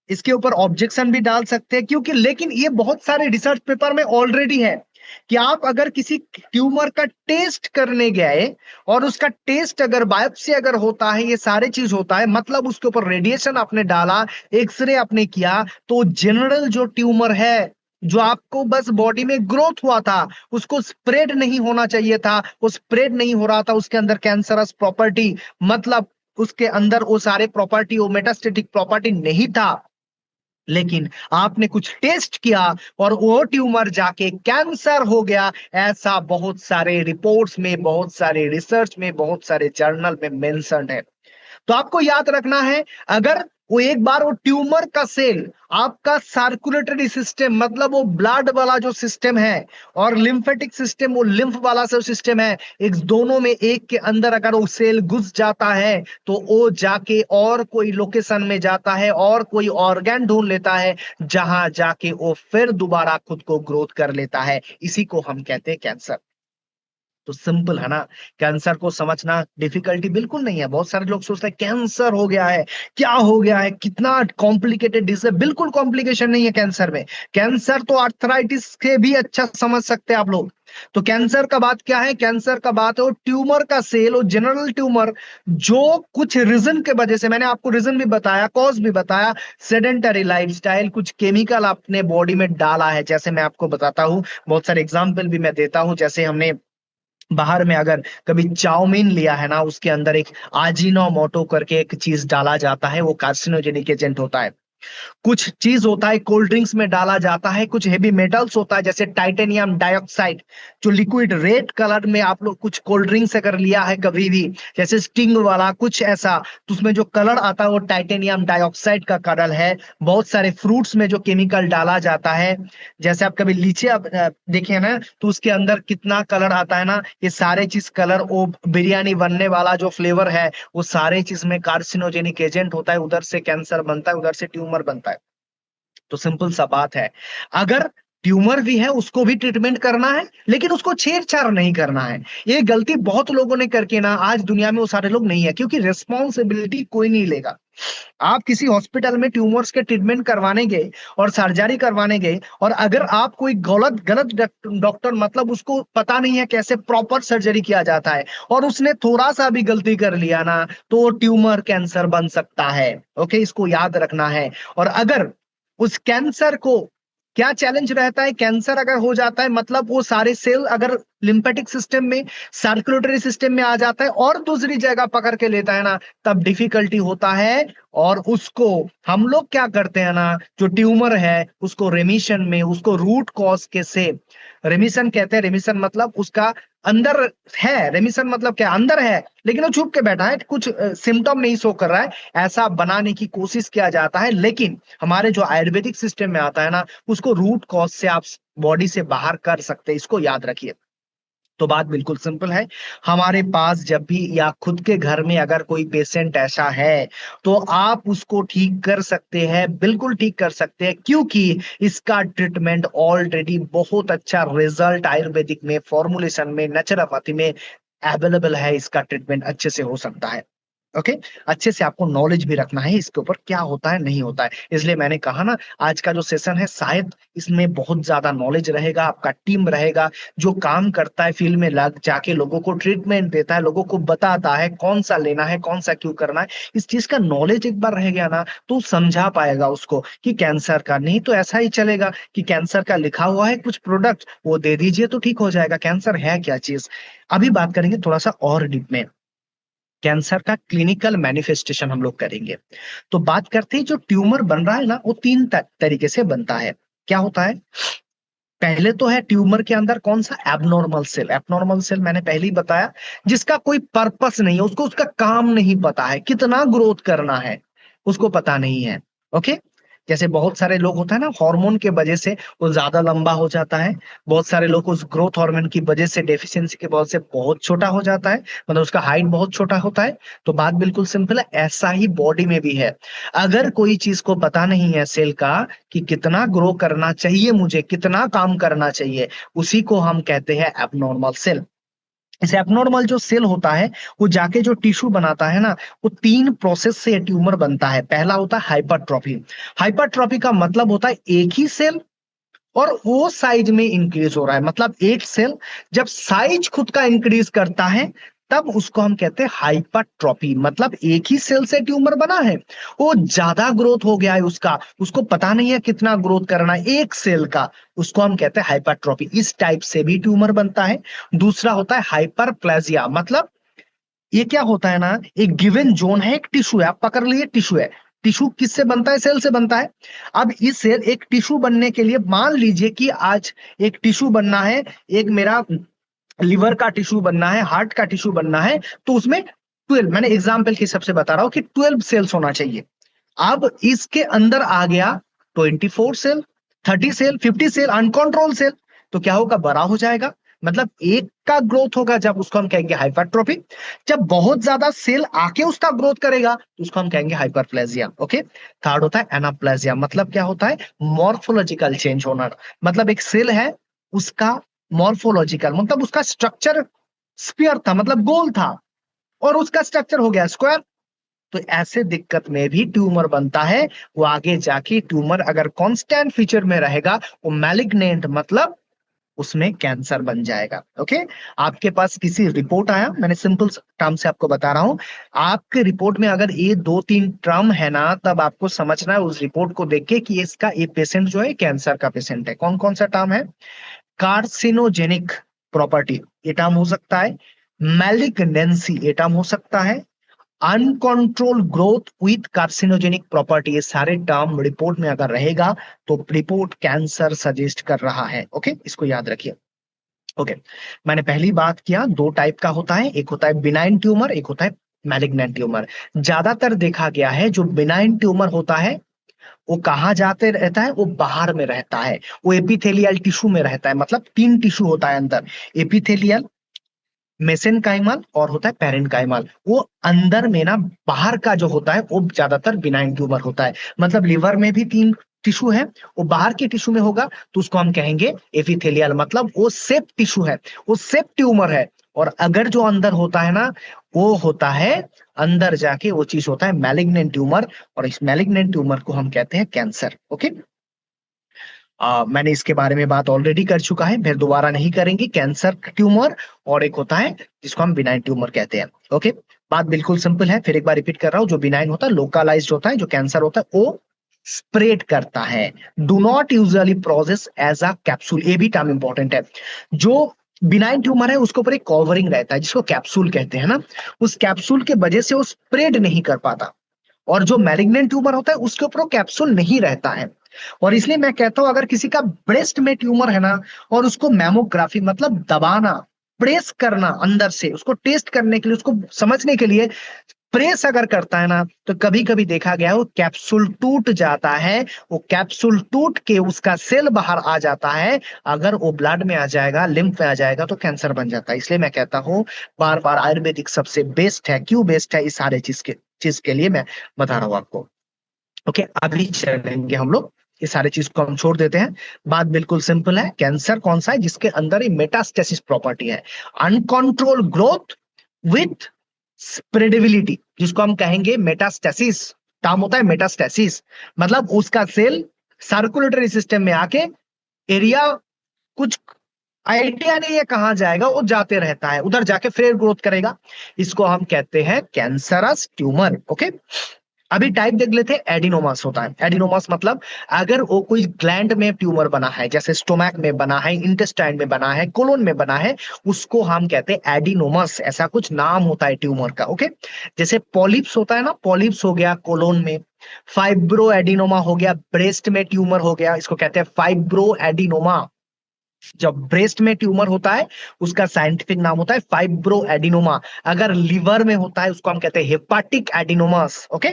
इसके ऊपर ऑब्जेक्शन भी डाल सकते हैं, क्योंकि लेकिन ये बहुत सारे रिसर्च पेपर में ऑलरेडी है कि आप अगर किसी ट्यूमर का टेस्ट करने गए और उसका टेस्ट अगर बायोप्सी अगर होता है, ये सारे चीज होता है, मतलब उसके ऊपर रेडिएशन आपने डाला, एक्सरे आपने किया, तो जनरल जो ट्यूमर है, जो आपको बस बॉडी में ग्रोथ हुआ था, उसको स्प्रेड नहीं होना चाहिए था, वो स्प्रेड नहीं हो रहा था, उसके अंदर कैंसरस प्रॉपर्टी, मतलब उसके अंदर वो सारे प्रॉपर्टी, वो मेटास्टेटिक प्रॉपर्टी नहीं था, लेकिन आपने कुछ टेस्ट किया और वो ट्यूमर जाके कैंसर हो गया। ऐसा बहुत सारे रिपोर्ट्स में, बहुत सारे रिसर्च में, बहुत सारे जर्नल में मेंशन है। तो आपको याद रखना है, अगर वो एक बार वो ट्यूमर का सेल आपका सर्कुलेटरी सिस्टम, मतलब वो ब्लड वाला जो सिस्टम है, और लिम्फेटिक सिस्टम, वो लिम्फ वाला जो सिस्टम है, एक दोनों में एक के अंदर अगर वो सेल घुस जाता है, तो वो जाके और कोई लोकेशन में जाता है और कोई ऑर्गन ढूंढ लेता है, जहां जाके वो फिर दोबारा खुद को ग्रोथ कर लेता है। इसी को हम कहते हैं कैंसर। तो सिंपल है ना, कैंसर को समझना डिफिकल्टी बिल्कुल नहीं है। बहुत सारे लोग सोचते हैं कैंसर हो गया है, क्या हो गया है, कितना कॉम्प्लिकेटेड डिजीज है। बिल्कुल कॉम्प्लिकेशन नहीं है कैंसर में। कैंसर तो आर्थराइटिस से भी अच्छा समझ सकते हैं आप लोग। तो कैंसर का बात क्या है, कैंसर का बात है वो ट्यूमर का सेल, वो जनरल ट्यूमर, जो कुछ रीजन के वजह से, मैंने आपको रीजन भी बताया, कॉज भी बताया, सेडेंटरी लाइफस्टाइल, कुछ केमिकल अपने बॉडी में डाला है। जैसे मैं आपको बताता हूँ, बहुत सारे एग्जाम्पल भी मैं देता हूँ, जैसे हमने बाहर में अगर कभी चाउमीन लिया है ना, उसके अंदर एक आजीनोमोटो करके एक चीज डाला जाता है, वो कार्सिनोजेनिक एजेंट होता है। कुछ चीज होता है कोल्ड ड्रिंक्स में डाला जाता है, कुछ हेवी मेटल्स होता है, जैसे टाइटेनियम डाइऑक्साइड, जो लिक्विड रेड कलर में आप लोग कुछ कोल्ड ड्रिंक्स अगर लिया है कभी भी, जैसे स्टिंग वाला कुछ ऐसा, तो उसमें जो कलर आता है वो टाइटेनियम डाइऑक्साइड का कलर है। बहुत सारे फ्रूट्स में जो केमिकल डाला जाता है, जैसे आप कभी लीची आप देखे ना, तो उसके अंदर कितना कलर आता है ना, ये सारे चीज कलर, वो बिरयानी बनने वाला जो फ्लेवर है, वो सारे चीज में कार्सिनोजेनिक एजेंट होता है, उधर से कैंसर बनता है, उधर से ट्यूमर बनता है। तो सिंपल सा बात है, अगर ट्यूमर भी है उसको भी ट्रीटमेंट करना है, लेकिन उसको छेड़छाड़ नहीं करना है। ये गलती बहुत लोगों ने करके ना, आज दुनिया में वो सारे लोग नहीं है, क्योंकि रिस्पॉन्सिबिलिटी कोई नहीं लेगा। आप किसी हॉस्पिटल में ट्यूमर्स के ट्रीटमेंट करवाने गए और सर्जरी करवाने गए, और अगर आप कोई गलत गलत डॉक्टर, मतलब उसको पता नहीं है कैसे प्रॉपर सर्जरी किया जाता है, और उसने थोड़ा सा भी गलती कर लिया ना, तो ट्यूमर कैंसर बन सकता है। ओके, इसको याद रखना है। और अगर उस कैंसर को, क्या चैलेंज रहता है, कैंसर अगर हो जाता है, मतलब वो सारे सेल अगर लिम्फेटिक सिस्टम में, सर्कुलेटरी सिस्टम में आ जाता है और दूसरी जगह पकड़ के लेता है ना, तब डिफिकल्टी होता है। और उसको हम लोग क्या करते हैं ना, जो ट्यूमर है उसको रेमिशन में, उसको रूट कॉज के से रेमिशन कहते हैं। रेमिशन मतलब उसका अंदर है, रेमिशन मतलब क्या, अंदर है लेकिन वो छुप के बैठा है, कुछ सिम्टम नहीं शो कर रहा है, ऐसा बनाने की कोशिश किया जाता है। लेकिन हमारे जो आयुर्वेदिक सिस्टम में आता है ना, उसको रूट कॉज से आप बॉडी से बाहर कर सकते हैं, इसको याद रखिए। तो बात बिल्कुल सिंपल है, हमारे पास जब भी या खुद के घर में अगर कोई पेशेंट ऐसा है, तो आप उसको ठीक कर सकते हैं, बिल्कुल ठीक कर सकते हैं, क्योंकि इसका ट्रीटमेंट ऑलरेडी बहुत अच्छा रिजल्ट आयुर्वेदिक में, फॉर्मुलेशन में, नेचुरोपैथी में अवेलेबल है। इसका ट्रीटमेंट अच्छे से हो सकता है। ओके। अच्छे से आपको नॉलेज भी रखना है इसके ऊपर, क्या होता है नहीं होता है। इसलिए मैंने कहा ना, आज का जो सेशन है शायद इसमें बहुत ज्यादा नॉलेज रहेगा, आपका टीम रहेगा जो काम करता है फील्ड में, लग जाके लोगों को ट्रीटमेंट देता है, लोगों को बताता है कौन सा लेना है, कौन सा क्यों करना है। इस चीज का नॉलेज एक बार रह गया ना, तो समझा पाएगा उसको कि कैंसर का, नहीं तो ऐसा ही चलेगा कि कैंसर का लिखा हुआ है कुछ प्रोडक्ट, वो दे दीजिए तो ठीक हो जाएगा। कैंसर है क्या चीज, अभी बात करेंगे थोड़ा सा और डीप में। कैंसर का क्लिनिकल मैनिफेस्टेशन हम लोग करेंगे। तो बात करते हैं, जो ट्यूमर बन रहा है ना, वो तीन तरीके से बनता है। क्या होता है, पहले तो है ट्यूमर के अंदर कौन सा, एबनॉर्मल सेल। एबनॉर्मल सेल मैंने पहले ही बताया, जिसका कोई पर्पस नहीं है, उसको उसका काम नहीं पता है, कितना ग्रोथ करना है उसको पता नहीं है। ओके। जैसे बहुत सारे लोग होता है ना, हार्मोन के वजह से वो ज्यादा लंबा हो जाता है, बहुत सारे लोग उस ग्रोथ हार्मोन की वजह से, डेफिशिएंसी की वजह से बहुत छोटा हो जाता है, मतलब उसका हाइट बहुत छोटा होता है। तो बात बिल्कुल सिंपल है, ऐसा ही बॉडी में भी है। अगर कोई चीज को पता नहीं है सेल का कि कितना ग्रो करना चाहिए, मुझे कितना काम करना चाहिए, उसी को हम कहते हैं एबनॉर्मल सेल। इस एबनॉर्मल जो सेल होता है, वो जाके जो टिश्यू बनाता है ना, वो तीन प्रोसेस से ट्यूमर बनता है। पहला होता है हाइपरट्रॉफी। हाइपरट्रॉफी का मतलब होता है एक ही सेल और वो साइज में इंक्रीज हो रहा है, मतलब एक सेल जब साइज खुद का इंक्रीज करता है, तब उसको हम कहते हैं हाइपरट्रॉफी। मतलब एक ही सेल से ट्यूमर बना है, वो ज्यादा ग्रोथ हो गया है उसका, उसको पता नहीं है कितना ग्रोथ करना है एक सेल का, उसको हम कहते हैं हाइपरट्रॉफी। इस टाइप से भी ट्यूमर बनता है। दूसरा होता है हाइपरप्लेजिया। मतलब ये क्या होता है ना, एक गिवन जोन है, एक टिश्यू है, आप पकड़ लिए टिश्यू है। टिश्यू किससे बनता है, सेल से बनता है। अब इस सेल, एक टिश्यू बनने के लिए मान लीजिए कि आज एक टिश्यू बनना है, एक मेरा लिवर का टिश्यू बनना है, हार्ट का टिश्यू बनना है, तो उसमें 12, मैंने एग्जाम्पल के हिसाब से बता रहा हूं कि 12 सेल्स होना चाहिए। अब इसके अंदर आ गया 24 cell, 30 cell, 50 cell, uncontrol cell, तो क्या होगा, बड़ा हो जाएगा। मतलब एक का ग्रोथ होगा जब, उसको हम कहेंगे हाइपरट्रोफी। जब बहुत ज्यादा सेल आके उसका ग्रोथ करेगा तो उसको हम कहेंगे हाइपरप्लेजिया। ओके। थर्ड होता है एनाप्लेजिया। मतलब क्या होता है, मॉर्फोलॉजिकल चेंज होना। मतलब एक सेल है, उसका मॉर्फोलॉजिकल मतलब उसका स्ट्रक्चर स्फीयर था, मतलब गोल था, और उसका स्ट्रक्चर हो गया स्क्वायर। तो ऐसे दिक्कत में भी ट्यूमर बनता है। वो आगे जाके ट्यूमर अगर कांस्टेंट फीचर में रहेगा, वो मैलिग्नेंट, मतलब उसमें कैंसर बन जाएगा। ओके। आपके पास किसी रिपोर्ट आया, मैंने सिंपल टर्म से आपको बता रहा हूं, आपके रिपोर्ट में अगर ये दो तीन टर्म है ना, तब आपको समझना है उस रिपोर्ट को देख के कि इसका ये पेशेंट जो है कैंसर का पेशेंट है। कौन कौन सा टर्म है, कार्सिनोजेनिक प्रॉपर्टी ये टर्म हो सकता है, मैलिग्नेंसी ये टर्म हो सकता है, uncontrol growth with carcinogenic property, ये सारे टर्म रिपोर्ट में अगर रहेगा तो रिपोर्ट कैंसर सजेस्ट कर रहा है। ओके, इसको याद रखिए। ओके। मैंने पहली बात किया, दो टाइप का होता है, एक होता है बिनाइन ट्यूमर, एक होता है मैलिग्नेंट ट्यूमर। ज्यादातर देखा गया है जो बिनाइन ट्यूमर होता है, वो कहाँ जाते रहता है, वो बाहर में रहता है, वो एपिथेलियल टिश्यू में रहता है। मतलब तीन टिश्यू होता है अंदर, एपिथेलियल, मेसेनकाइमल और होता है पेरेन्काइमल। वो अंदर में ना, बाहर का जो होता है वो ज्यादातर बिनाइन ट्यूमर होता है। मतलब लिवर में भी तीन टिश्यू है, वो बाहर के टिश्यू में होगा तो उसको हम कहेंगे एपिथेलियल, मतलब वो सेप टिश्यू है, वो सेप ट्यूमर है। और अगर जो अंदर होता है ना, वो होता है अंदर जाके, वो चीज होता है मैलिग्नेंट ट्यूमर, और इस मैलिग्नेंट ट्यूमर को हम कहते हैं कैंसर। ओके। मैंने इसके बारे में बात ऑलरेडी कर चुका है, फिर दोबारा नहीं करेंगे। कैंसर ट्यूमर और एक होता है जिसको हम बिनाइन ट्यूमर कहते हैं। ओके। बात बिल्कुल सिंपल है, फिर एक बार रिपीट कर रहा हूं। जो बिनाइन होता है लोकलाइज्ड होता है, जो कैंसर होता है वो स्प्रेड करता है, do not usually process as a capsule. ये भी टर्म इंपॉर्टेंट है। जो बिनाइन ट्यूमर है उसके ऊपर एक कवरिंग रहता है जिसको कैप्सूल कहते हैं ना, उस कैप्सूल के वजह से वो स्प्रेड नहीं कर पाता। और जो मैलिग्नेंट ट्यूमर होता है उसके ऊपर वो कैप्सूल नहीं रहता है। और इसलिए मैं कहता हूं, अगर किसी का ब्रेस्ट में ट्यूमर है ना, और उसको मैमोग्राफी मतलब दबाना, प्रेस करना अंदर से, उसको टेस्ट करने के लिए, उसको समझने के लिए प्रेस अगर करता है ना, तो कभी कभी देखा गया वो कैप्सूल टूट जाता है। वो कैप्सूल टूट के उसका सेल बाहर आ जाता है। अगर वो ब्लड में आ जाएगा, लिम्फ में आ जाएगा, तो कैंसर बन जाता है। इसलिए मैं कहता हूँ बार बार, आयुर्वेदिक सबसे बेस्ट है। क्यों बेस्ट है, इस सारे चीज के लिए मैं बता रहा हूँ आपको। ओके, अभी चलेंगे हम लोग, ये सारे चीज को हम छोड़ देते हैं। बात बिल्कुल सिंपल है, कैंसर कौन सा है, जिसके अंदर ही मेटास्टेसिस प्रॉपर्टी है, अनकंट्रोल ग्रोथ विथ स्प्रेडेबिलिटी, जिसको हम कहेंगे मेटास्टेसिस। टर्म होता है मेटास्टेसिस, मतलब उसका सेल सर्कुलेटरी सिस्टम में आके एरिया कुछ आइडिया नहीं है कहां जाएगा, वो जाते रहता है, उधर जाके फिर ग्रोथ करेगा। इसको हम कहते हैं कैंसरस ट्यूमर। ओके, अभी टाइप देख लेते हैं। एडिनोमास होता है। एडिनोमास मतलब अगर वो कोई ग्लैंड में ट्यूमर बना है, जैसे स्टोमैक में बना है, इंटेस्टाइन में बना है, कोलोन में बना है, उसको हम कहते हैं एडिनोमास। ऐसा कुछ नाम होता है ट्यूमर का। ओके, जैसे पॉलिप्स होता है ना, पॉलिप्स हो गया कोलोन में, फाइब्रो एडिनोमा हो गया ब्रेस्ट में ट्यूमर हो गया, इसको कहते हैं फाइब्रो एडिनोमा। जब ब्रेस्ट में ट्यूमर होता है उसका साइंटिफिक नाम होता है फाइब्रो एडिनोमा। अगर लिवर में होता है उसको हम कहते हैं हेपाटिक एडिनोमास। ओके,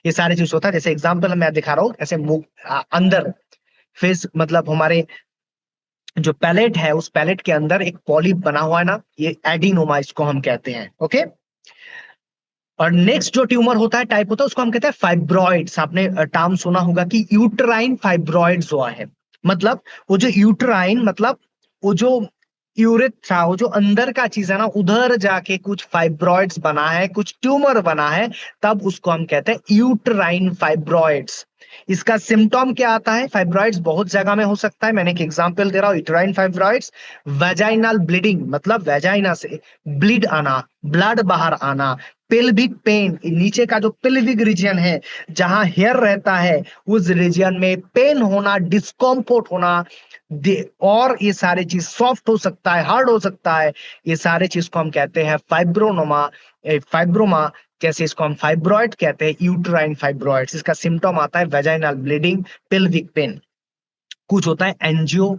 ये सारे चीज होता है। जैसे एग्जांपल मैं दिखा रहा हूं, ऐसे मुंह अंदर फेस, मतलब हमारे जो पैलेट है उस पैलेट के अंदर एक पॉलिप बना हुआ है ना, ये एडिनोमा इसको हम कहते हैं। ओके, और नेक्स्ट जो ट्यूमर होता है, टाइप होता है, उसको हम कहते हैं फाइब्रॉइड्स। आपने टर्म सुना होगा कि यूट्राइन फाइब्रॉइड्स हुआ है। मतलब वो जो यूट्राइन, मतलब वो जो यूरेथ्रा, वो जो अंदर का चीज है ना, उधर जाके कुछ फाइब्रॉइड्स बना है, कुछ ट्यूमर बना है, तब उसको हम कहते हैं यूट्राइन फाइब्रॉइड्स। इसका सिम्टम क्या आता है? फाइब्रॉइड्स बहुत जगह में हो सकता है, मैंने एक एग्जांपल दे रहा हूं। यूट्राइन फाइब्रॉइड्स, वेजाइनल ब्लीडिंग, मतलब वेजाइना से ब्लीड आना, ब्लड बाहर आना, पेल्विक पेन, नीचे का जो पेल्विक रीजन है जहां हेयर रहता है उस रीजन में पेन होना, डिस्कम्फोर्ट होना, और ये सारे चीज सॉफ्ट हो सकता है, हार्ड हो सकता है, ये सारे चीज को हम कहते हैं फाइब्रोनोमा, फाइब्रोमा। जैसे इसको हम फाइब्रॉइड कहते हैं, यूट्राइन फाइब्रॉइड्स। इसका सिम्टम आता है वेजाइनल ब्लीडिंग, पेल्विक पेन। कुछ होता है एंजियो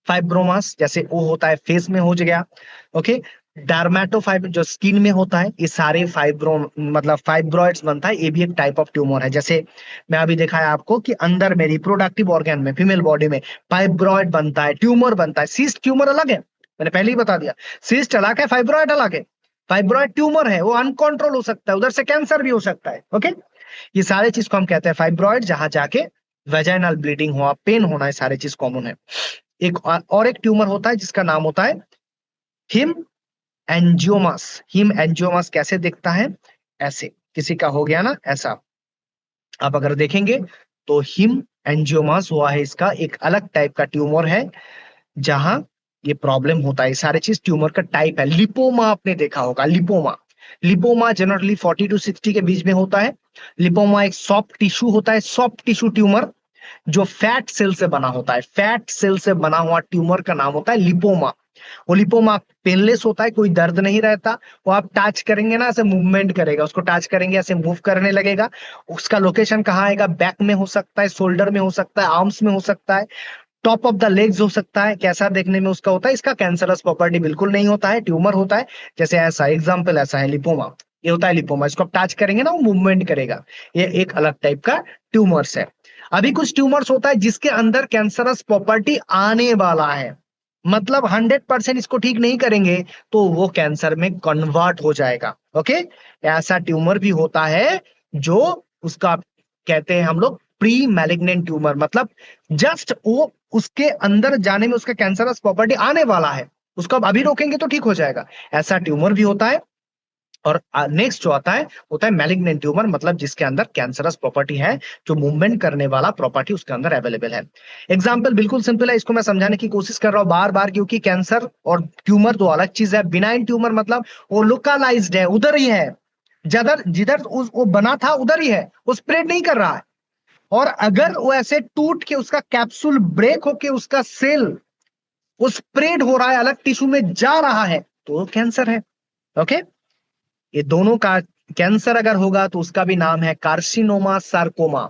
फाइब्रोमास, जैसे वो होता है फेस में हो गया। ओके, डर्मेटोफाइब्र जो स्किन में होता है, ये सारे फाइब्रो मतलब फाइब्रॉइड्स बनता है, ये भी एक टाइप ऑफ ट्यूमर है। जैसे मैं अभी दिखाया आपको कि अंदर में रिप्रोडक्टिव ऑर्गन में, फीमेल बॉडी में फाइब्रॉइड बनता है, ट्यूमर बनता है। सिस्ट ट्यूमर अलग है, मैंने पहले ही बता दिया। सिस्ट अलग है, फाइब्रॉइड अलग है। फाइब्रॉइड ट्यूमर है, वो अनकंट्रोल हो सकता है, उधर से कैंसर भी हो सकता है। ओके, ये सारे चीज को हम कहते हैं फाइब्रॉइड, जहां जाके वेजाइनल ब्लीडिंग हुआ, पेन होना, ये सारे चीज कॉमन है। एक और एक ट्यूमर होता है जिसका नाम होता है हिम एंजियोमास। हिम एंजियोमास कैसे दिखता है? ऐसे, किसी का हो गया ना ऐसा, आप अगर देखेंगे तो हिम एंजियोमास हुआ है, इसका एक अलग टाइप का ट्यूमर है जहां ये प्रॉब्लम होता है। सारे चीज ट्यूमर का टाइप है। लिपोमा आपने देखा होगा, लिपोमा। लिपोमा जनरली 40 to 60 के बीच में होता है। लिपोमा एक सॉफ्ट टिश्यू होता है, सॉफ्ट टिश्यू ट्यूमर जो फैट सेल से बना होता है। फैट सेल से बना हुआ ट्यूमर का नाम होता है लिपोमा। वो लिपोमा पेनलेस होता है, कोई दर्द नहीं रहता। वो आप टच करेंगे ना, ऐसे मूवमेंट करेगा, उसको टच करेंगे ऐसे मूव करने लगेगा। उसका लोकेशन कहाँ आएगा? बैक में हो सकता है, शोल्डर में हो सकता है, आर्म्स में हो सकता है, टॉप ऑफ द लेग्स हो सकता है। कैसा देखने में उसका होता है? इसका कैंसरस प्रॉपर्टी बिल्कुल नहीं होता है, ट्यूमर होता है। जैसे ऐसा एग्जाम्पल ऐसा है लिपोमा, ये होता है लिपोमा। इसको आप टच करेंगे ना, वो मूवमेंट करेगा। ये एक अलग टाइप का ट्यूमर्स है। अभी कुछ ट्यूमर्स होता है जिसके अंदर कैंसरस प्रॉपर्टी आने वाला है, मतलब 100% इसको ठीक नहीं करेंगे तो वो कैंसर में कन्वर्ट हो जाएगा। ओके, ऐसा ट्यूमर भी होता है जो उसका कहते हैं हम लोग प्री मैलिग्नेंट ट्यूमर, मतलब जस्ट वो उसके अंदर जाने में उसका कैंसरस प्रॉपर्टी आने वाला है, उसको अब अभी रोकेंगे तो ठीक हो जाएगा। ऐसा ट्यूमर भी होता है। और नेक्स्ट जो आता है होता है मैलिग्नेंट ट्यूमर, मतलब जिसके अंदर कैंसरस प्रॉपर्टी है, जो मूवमेंट करने वाला प्रॉपर्टी उसके अंदर अवेलेबल है। एग्जांपल बिल्कुल सिंपल है, इसको मैं समझाने की कोशिश कर रहा हूं बार बार, क्योंकि कैंसर और ट्यूमर दो अलग चीज है। बिनाइन ट्यूमर मतलब वो लोकलाइज्ड है, उधर ही है, जिधर जिधर वो बना था उधर ही है, वो स्प्रेड नहीं कर रहा है। और अगर वो ऐसे टूट के उसका कैप्सूल ब्रेक होके उसका सेल वो स्प्रेड हो रहा है, अलग टिश्यू में जा रहा है, तो वो कैंसर है। ओके, ये दोनों का कैंसर अगर होगा तो उसका भी नाम है कार्सिनोमा सार्कोमा।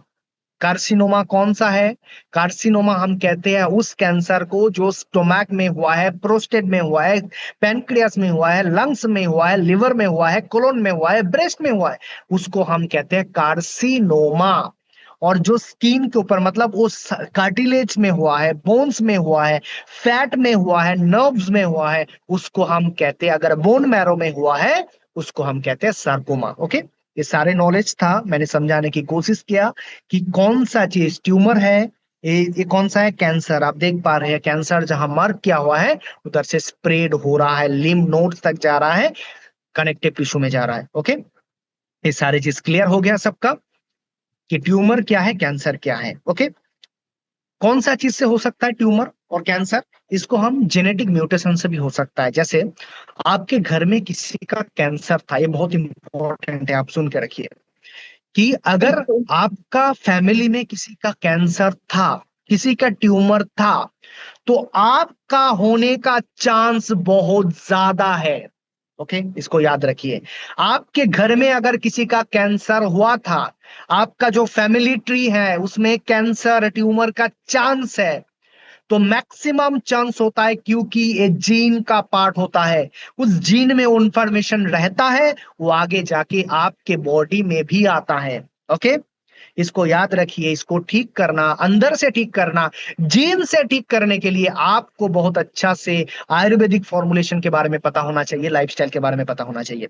कार्सिनोमा कौन सा है? कार्सिनोमा हम कहते हैं उस कैंसर को जो स्टोमैक में हुआ है, प्रोस्टेट में हुआ है, पैनक्रियास में हुआ है, लंग्स में हुआ है, लिवर में हुआ है, कोलोन में हुआ है, ब्रेस्ट में हुआ है, उसको हम कहते हैं कार्सिनोमा। और जो स्किन के ऊपर, मतलब वो कार्टिलेज में हुआ है, बोन्स में हुआ है, फैट में हुआ है, नर्व्स में हुआ है, उसको हम कहते हैं, अगर बोन मैरो में हुआ है उसको हम कहते हैं सार्कोमा। ओके, ये सारे नॉलेज था, मैंने समझाने की कोशिश किया कि कौन सा चीज ट्यूमर है, ये कौन सा है कैंसर। आप देख पा रहे हैं कैंसर जहां मार्क किया हुआ है उधर से स्प्रेड हो रहा है, लिम्फ नोड्स तक जा रहा है, कनेक्टिव टिश्यू में जा रहा है। ओके, ये सारी चीज क्लियर हो गया सबका कि ट्यूमर क्या है, कैंसर क्या है। ओके, कौन सा चीज से हो सकता है ट्यूमर और कैंसर? इसको हम जेनेटिक म्यूटेशन से भी हो सकता है। जैसे आपके घर में किसी का कैंसर था, ये बहुत इंपॉर्टेंट है, आप सुन के रखिए कि अगर आपका फैमिली में किसी का कैंसर था, किसी का ट्यूमर था, तो आपका होने का चांस बहुत ज्यादा है। ओके, इसको याद रखिए। आपके घर में अगर किसी का कैंसर हुआ था, आपका जो फैमिली ट्री है उसमें कैंसर ट्यूमर का चांस है, तो मैक्सिमम चांस होता है, क्योंकि ये जीन का पार्ट होता है, उस जीन में वो इंफॉर्मेशन रहता है, वो आगे जाके आपके बॉडी में भी आता है। ओके, इसको याद रखिए। इसको ठीक करना, अंदर से ठीक करना, जीन से ठीक करने के लिए आपको बहुत अच्छा से आयुर्वेदिक फॉर्मुलेशन के बारे में पता होना चाहिए, लाइफस्टाइल के बारे में पता होना चाहिए।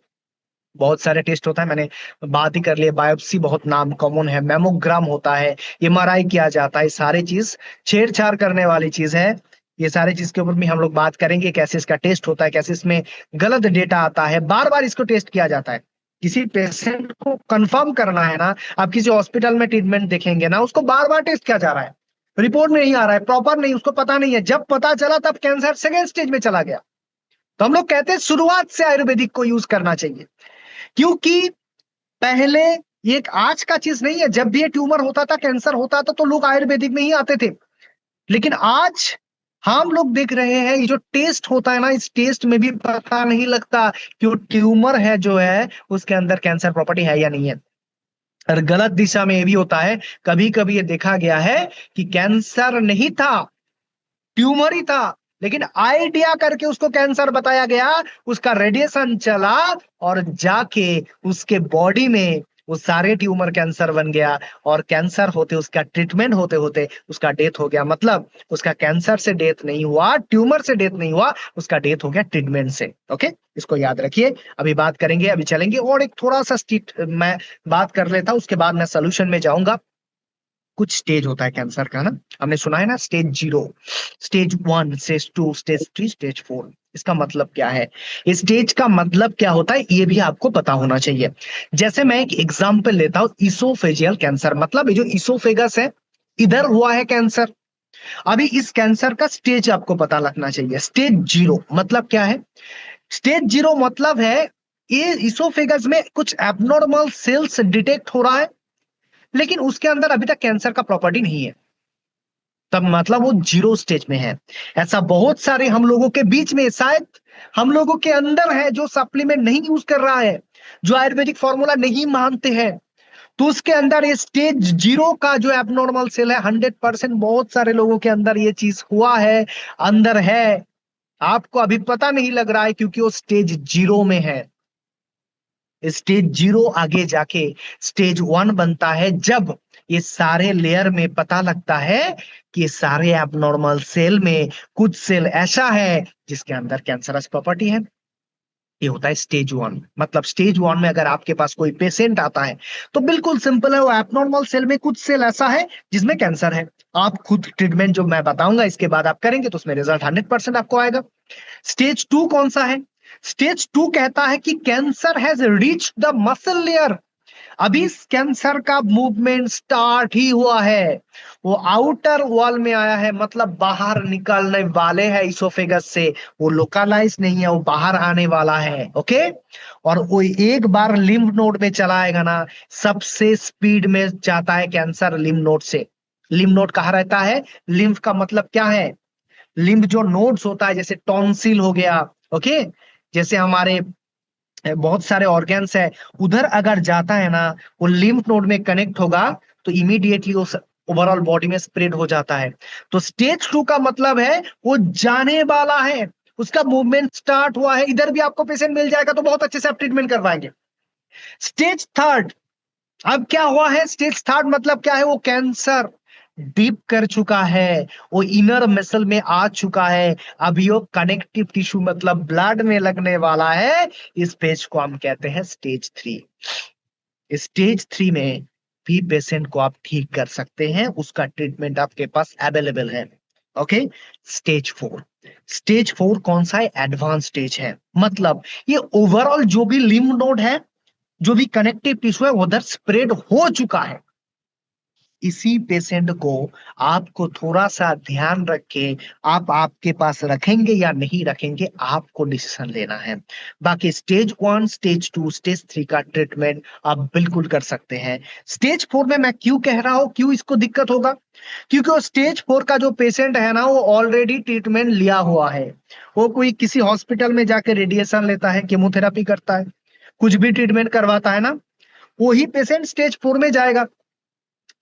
बहुत सारे टेस्ट होता है, मैंने बात ही कर लिया। बायोप्सी बहुत नाम कॉमन है, मेमोग्राम होता है, एमआरआई किया जाता है, सारी चीज छेड़छाड़ करने वाली चीज है। ये सारी चीज के ऊपर भी हम लोग बात करेंगे, कैसे इसका टेस्ट होता है, कैसे इसमें गलत डेटा आता है, बार बार इसको टेस्ट किया जाता है। किसी पेशेंट को कंफर्म करना है ना, आप किसी हॉस्पिटल में ट्रीटमेंट देखेंगे ना, उसको बार बार टेस्ट किया जा रहा है, रिपोर्ट में नहीं आ रहा है प्रॉपर, नहीं, उसको पता नहीं है, जब पता चला तब कैंसर सेकेंड स्टेज में चला गया। तो हम लोग कहते हैं शुरुआत से आयुर्वेदिक को यूज करना चाहिए, क्योंकि पहले ये एक आज का चीज नहीं है। जब भी ये ट्यूमर होता था, कैंसर होता था, तो लोग आयुर्वेदिक में ही आते थे। लेकिन आज हम लोग देख रहे हैं, ये जो टेस्ट होता है ना, इस टेस्ट में भी पता नहीं लगता कि वो ट्यूमर है जो है उसके अंदर कैंसर प्रॉपर्टी है या नहीं है। और गलत दिशा में ये भी होता है, कभी कभी ये देखा गया है कि कैंसर नहीं था, ट्यूमर ही था, लेकिन आइडिया करके उसको कैंसर बताया गया, उसका रेडिएशन चला और जाके उसके बॉडी में वो सारे ट्यूमर कैंसर बन गया, और कैंसर होते उसका ट्रीटमेंट होते होते उसका डेथ हो गया। मतलब उसका कैंसर से डेथ नहीं हुआ, ट्यूमर से डेथ नहीं हुआ, उसका डेथ हो गया ट्रीटमेंट से। ओके, इसको याद रखिए। अभी बात करेंगे, अभी चलेंगे और एक थोड़ा सा स्टेट मैं बात कर लेता हूं, उसके बाद मैं सोल्यूशन में जाऊंगा। कुछ स्टेज होता है कैंसर का ना, हमने सुना है ना, stage 0, stage 1, stage 2, stage 3, stage 4। इसका मतलब क्या है, इस स्टेज का मतलब क्या होता है, ये भी आपको पता होना चाहिए। जैसे मैं एक एग्जांपल लेता हूं, इसोफेजियल कैंसर, मतलब ये जो इसोफेगस है, इधर हुआ है कैंसर। अभी इस कैंसर का स्टेज आपको पता लगना चाहिए। स्टेज 0 मतलब क्या है? स्टेज 0 मतलब है ये इसोफेगस में कुछ एबनॉर्मल सेल्स डिटेक्ट हो रहा है, लेकिन उसके अंदर अभी तक कैंसर का प्रॉपर्टी नहीं है, तब मतलब वो 0 स्टेज में है। ऐसा बहुत सारे हम लोगों के बीच में, शायद हम लोगों के अंदर है, जो सप्लीमेंट नहीं यूज कर रहा है, जो आयुर्वेदिक फॉर्मूला नहीं मानते हैं, तो उसके अंदर ये स्टेज 0 का जो एबनॉर्मल सेल है, 100% बहुत सारे लोगों के अंदर ये चीज हुआ है, अंदर है, आपको अभी पता नहीं लग रहा है क्योंकि वो स्टेज 0 में है। स्टेज 0 आगे जाके स्टेज 1 बनता है, जब ये सारे लेयर में पता लगता है कि ये सारे एबनॉर्मल सेल में कुछ सेल ऐसा है जिसके अंदर कैंसरस प्रॉपर्टी है। ये होता है स्टेज 1। मतलब स्टेज 1 में अगर आपके पास कोई पेशेंट आता है, तो बिल्कुल सिंपल है, वो एबनॉर्मल सेल में कुछ सेल ऐसा है जिसमें कैंसर है। आप खुद ट्रीटमेंट जो मैं बताऊंगा इसके बाद आप करेंगे तो उसमें रिजल्ट 100% आपको आएगा। स्टेज 2 कौन सा है? स्टेज 2 कहता है कि cancer has reach the muscle layer. अभी इस कैंसर का मूवमेंट स्टार्ट ही हुआ है, वो आउटर वॉल में आया है, मतलब बाहर निकलने वाले हैं इसोफेगस से। वो लोकलाइज नहीं है, वो बाहर आने वाला है। ओके, और वो एक बार लिम्फ नोड में चला आएगा ना, सबसे स्पीड में जाता है कैंसर लिम्फ नोड से। लिम्फ नोड कहाँ रहता है? लिम्फ का मतलब क्या है? लिम्फ जो नोड्स होता है, जैसे टॉन्सिल हो गया, ओके, जैसे हमारे बहुत सारे ऑर्गन्स है, उधर अगर जाता है ना, वो लिम्फ नोड में कनेक्ट होगा, तो इमीडिएटली वो ओवरऑल बॉडी में स्प्रेड हो जाता है। तो स्टेज 2 का मतलब है वो जाने वाला है, उसका मूवमेंट स्टार्ट हुआ है। इधर भी आपको पेशेंट मिल जाएगा तो बहुत अच्छे से आप ट्रीटमेंट करवाएंगे। स्टेज 3, अब क्या हुआ है? स्टेज 3 मतलब क्या है? वो कैंसर डीप कर चुका है, वो इनर मसल में आ चुका है, अभी वो कनेक्टिव टिश्यू मतलब ब्लड में लगने वाला है। इस पेज को हम कहते हैं स्टेज 3। स्टेज 3 में भी पेशेंट को आप ठीक कर सकते हैं, उसका ट्रीटमेंट आपके पास अवेलेबल है। ओके, स्टेज 4, स्टेज 4 कौन सा है? एडवांस स्टेज है। मतलब ये ओवरऑल जो भी लिम्फ नोड है, जो भी कनेक्टिव टिश्यू है, उधर स्प्रेड हो चुका है। इसी पेशेंट को आपको थोड़ा सा ध्यान रख के आप आपके पास रखेंगे या नहीं रखेंगे, आपको डिसीजन लेना है। बाकी स्टेज 1, स्टेज 2, स्टेज 3 का ट्रीटमेंट आप बिल्कुल कर सकते हैं। स्टेज 4 में मैं क्यों कह रहा हूं, क्यों इसको दिक्कत होगा? क्योंकि वो स्टेज 4 का जो पेशेंट है ना, वो ऑलरेडी ट्रीटमेंट लिया हुआ है। वो कोई किसी हॉस्पिटल में जाके रेडिएशन लेता है, केमोथेरापी करता है, कुछ भी ट्रीटमेंट करवाता है ना, वही पेशेंट स्टेज 4 में जाएगा।